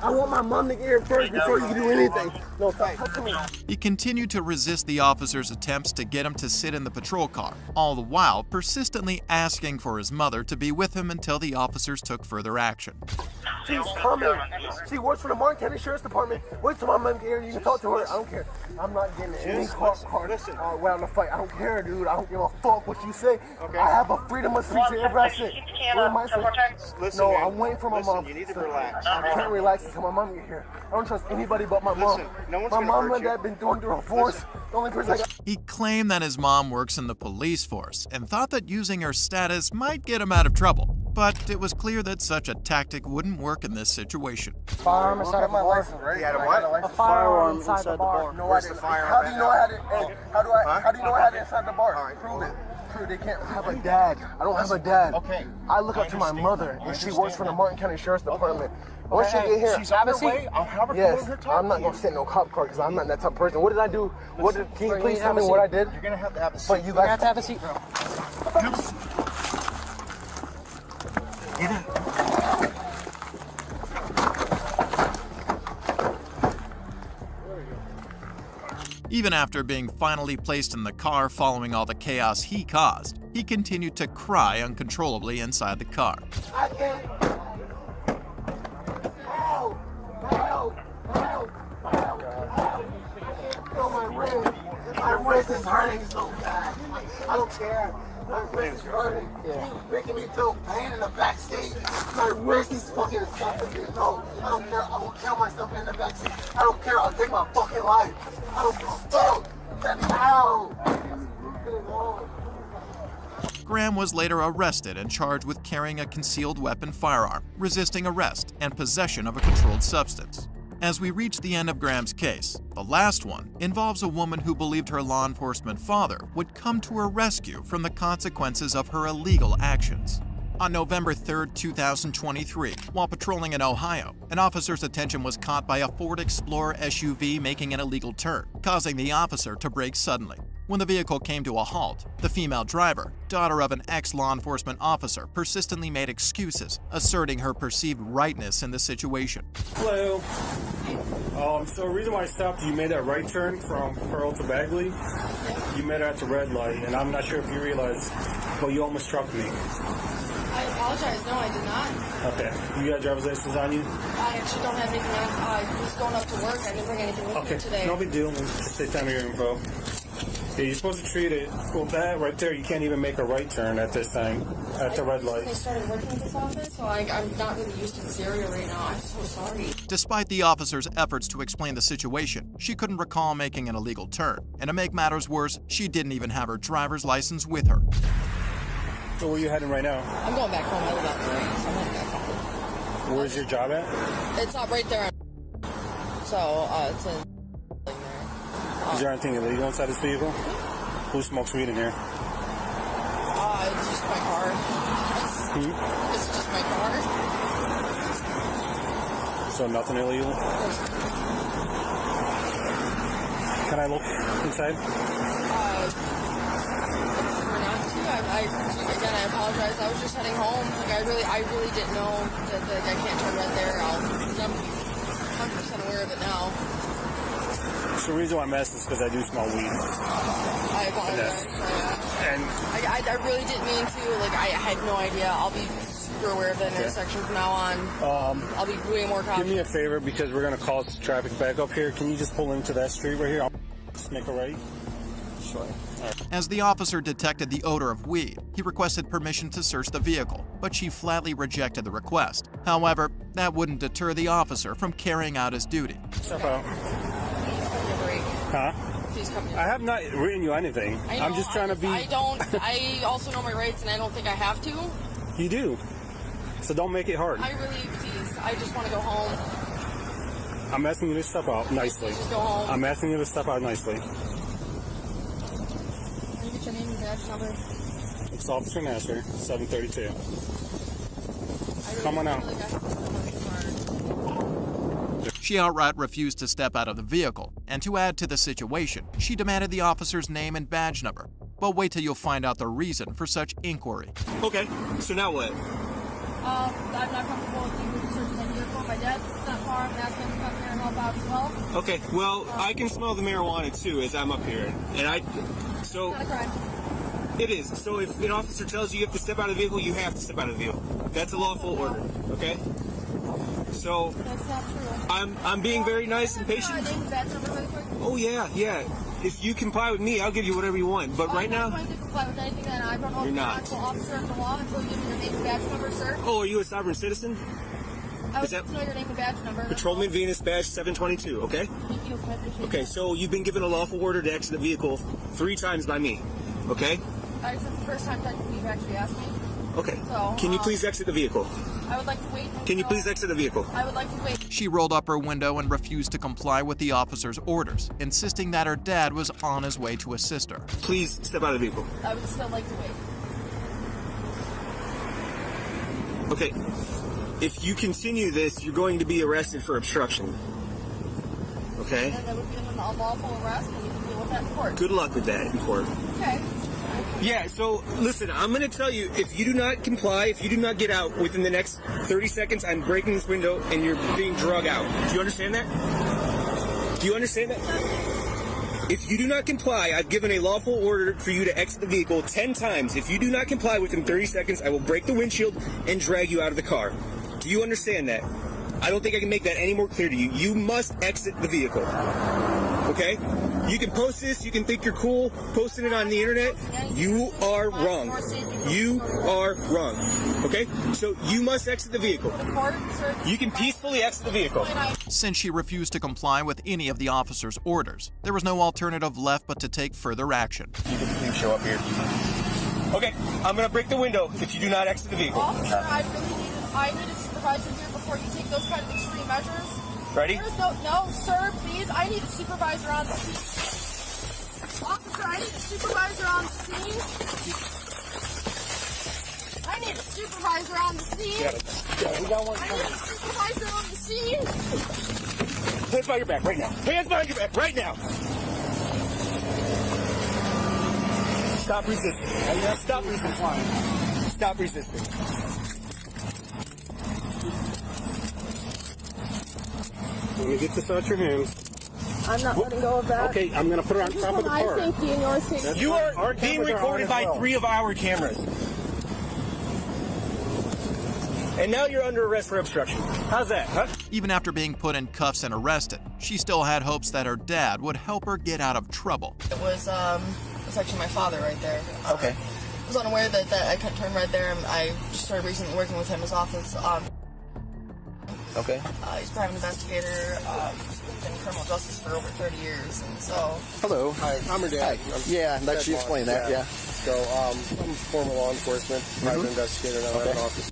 I want my mom to get here first before you can do anything. No, stop touching me. He continued to resist the officer's attempts to get him to sit in the patrol car, all the while persistently asking for his mother to be with him until the officers took further action. She's coming. She works for the Martin County Sheriff's Department. Wait till my mom gets here. You can talk to her. I don't care. I'm not getting any car. Listen, we're on the fight. I don't care, dude. I don't give a fuck what you say. Okay. I have a freedom of speech wherever I sit. Where am I sitting? No, I'm waiting for my mom. You need to relax. I can't relax until my mom gets here. I don't trust anybody but my mom. No one's my gonna mom hurt and you. dad been going through a divorce. The only person I got. He claimed that his mom works in the police force and thought that using her status might get him out of trouble. But it was clear that such a tactic wouldn't work in this situation. Firearm inside the bar. He had a what? A firearm inside the bar. No, I didn't. How do you know I had it? Hey, how do you know I had it inside the bar? Prove it. They can't have a dad. I don't have a dad. Okay. I look up to my mother, and she works for the Martin County Sheriff's Department. Once she get here, She's on her way. I'll have her yes, pull her I'm not gonna sit in no cop car because I'm not that type of person. What did I do? Can you please tell me what I did? You're gonna have to have a seat. But you guys have to have a seat. Get in. Even after being finally placed in the car following all the chaos he caused, he continued to cry uncontrollably inside the car. I can't. Help! Help! Help! Help! Feel my wrist. My wrist is hurting so bad. I don't care. My wrist is hurting. He's making me feel pain in the back seat. My wrist is fucking stopping me. No, I don't care. I will kill myself in the back seat. I don't care. I'll take my fucking life. I don't give a fuck. Let me out. Graham was later arrested and charged with carrying a concealed weapon firearm, resisting arrest, and possession of a controlled substance. As we reach the end of Graham's case, the last one involves a woman who believed her law enforcement father would come to her rescue from the consequences of her illegal actions. On November 3, 2023, while patrolling in Ohio, an officer's attention was caught by a Ford Explorer SUV making an illegal turn, causing the officer to brake suddenly. When the vehicle came to a halt, the female driver, daughter of an ex-law enforcement officer, persistently made excuses, asserting her perceived rightness in the situation. Hello. So the reason why I stopped you made that right turn from Pearl to Bagley. You met her at the red light, and I'm not sure if you realize, but you almost struck me. I apologize. No, I did not. Okay. You got driver's license on you? I actually don't have anything on. I was going up to work. I didn't bring anything with me today. No big deal. Just take time of your info. Yeah, you're supposed to treat it. Well, that right there, you can't even make a right turn at this time, at the red light. I started working at this office, so I'm not really used to this area right now. I'm so sorry. Despite the officer's efforts to explain the situation, she couldn't recall making an illegal turn. And to make matters worse, she didn't even have her driver's license with her. So where are you heading right now? I'm going back home. I live out there, so I'm heading back home. Where's your job at? It's not right there. So, it's in... Is there anything illegal inside this vehicle? Who smokes weed in here? It's just my car. It's just my car. So nothing illegal? Can I look inside? Again, I apologize. I was just heading home. Like I really didn't know that I can't turn red there. I'm 100% aware of it now. So the reason why I'm asking is because I do smell weed. I apologize. And I really didn't mean to. Like I had no idea. I'll be super aware of the intersection from now on. I'll be way more cautious. Do me a favor because we're gonna cause traffic back up here. Can you just pull into that street right here? I'll just make a right. Sure. As the officer detected the odor of weed, he requested permission to search the vehicle, but she flatly rejected the request. However, that wouldn't deter the officer from carrying out his duty. Step out. Huh? Please come here. I have not written you anything. I know, I'm just trying to be... I also know my rights, and I don't think I have to. You do. So don't make it hard. I really, please. I just want to go home. I'm asking you to step out nicely. Just go home. I'm asking you to step out nicely. Can you get your name and badge number? It's Officer Nasser, 732. Come on out. She outright refused to step out of the vehicle, and to add to the situation, she demanded the officer's name and badge number. But wait till you'll find out the reason for such inquiry. Okay, so now what? I'm not comfortable with you searching the vehicle. My dad's not far. I'm asking him to come here and help out as well. Okay, well, I can smell the marijuana too as I'm up here. And so. It's not a crime. It is. So if an officer tells you have to step out of the vehicle, you have to step out of the vehicle. That's a lawful order, okay? So. That's not true. I'm being very nice and patient. Name and badge number really quick? Oh, yeah. If you comply with me, I'll give you whatever you want. But right now. I'm not going to comply with anything that I don't know if you're an actual officer of the law until you give me your name and badge number, sir. Oh, are you a sovereign citizen? I would like to know your name and badge number. Patrolman Venus badge 722, okay? Thank you. I appreciate it. Okay, so you've been given a lawful order to exit the vehicle 3 times by me, okay? This is the first time that you've actually asked me. Okay. So, Can you please exit the vehicle? I would like to wait. Can you please exit the vehicle? I would like to wait. She rolled up her window and refused to comply with the officer's orders, insisting that her dad was on his way to assist her. Please step out of the vehicle. I would still like to wait. Okay. If you continue this, you're going to be arrested for obstruction. Okay? And that would be an unlawful arrest, and you can deal with that in court. Good luck with that in court. Okay. Yeah, so listen, I'm going to tell you, if you do not comply, if you do not get out within the next 30 seconds, I'm breaking this window and you're being drug out. Do you understand that? Do you understand that? If you do not comply, I've given a lawful order for you to exit the vehicle 10 times. If you do not comply within 30 seconds, I will break the windshield and drag you out of the car. Do you understand that? I don't think I can make that any more clear to you. You must exit the vehicle. Okay? You can post this, you can think you're cool, posting it on the internet. You are wrong. You are wrong. Okay? So you must exit the vehicle. You can peacefully exit the vehicle. Since she refused to comply with any of the officer's orders, there was no alternative left but to take further action. You can please show up here. Okay, I'm gonna break the window if you do not exit the vehicle. Officer, I need a supervisor here before you take those kind of extreme measures. Ready? No, sir, please. I need a supervisor on the scene. Officer, I need a supervisor on the scene. I need a supervisor on the scene. Yeah, we got one. I need a supervisor on the scene. Hands behind your back right now. Hands behind your back right now. Stop resisting. Stop resisting. Stop resisting. Let me get this out your hands. I'm not letting go of that. Okay, I'm going to put it on top of the car. My safety and your safety. You are being recorded by 3 of our cameras. And now you're under arrest for obstruction. How's that, huh? Even after being put in cuffs and arrested, she still had hopes that her dad would help her get out of trouble. It was actually my father right there. Okay. I was unaware that I couldn't turn right there. I just started recently working with him in his office. Okay. He's a private investigator. He's been in criminal justice for over 30 years, and so. Hello. Hi. I'm her dad. Yeah, let you explain that. Yeah. So I'm former law enforcement, private investigator, and I have an office.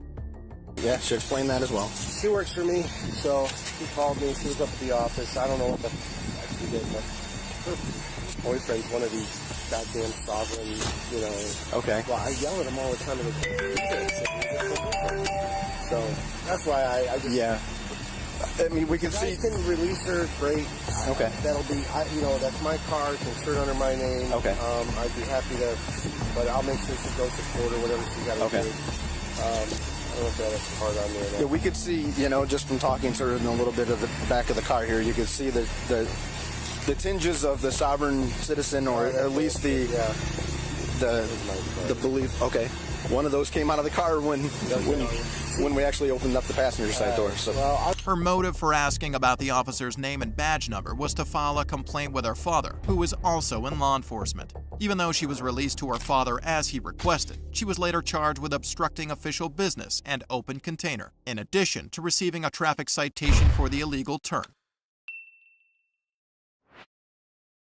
Yeah, should explain that as well. He works for me, so he called me. He was up at the office. I don't know what the heck he did, but her boyfriend's one of these goddamn sovereign, you know. Okay. Well, I yell at him all the time. So that's why I just. Yeah. I mean, we can see. You can release her, great. Okay. That'll be, that's my car. It's insured under my name. Okay. I'd be happy to, but I'll make sure she goes to court or whatever she got to do. I don't know if that's hard on there. Yeah, we could see, just from talking to her in a little bit of the back of the car here, you could see the tinges of the sovereign citizen, or at least the belief. Okay. One of those came out of the car when we actually opened up the passenger side door. So her motive for asking about the officer's name and badge number was to file a complaint with her father, who was also in law enforcement. Even though she was released to her father as he requested, she was later charged with obstructing official business and open container, in addition to receiving a traffic citation for the illegal turn.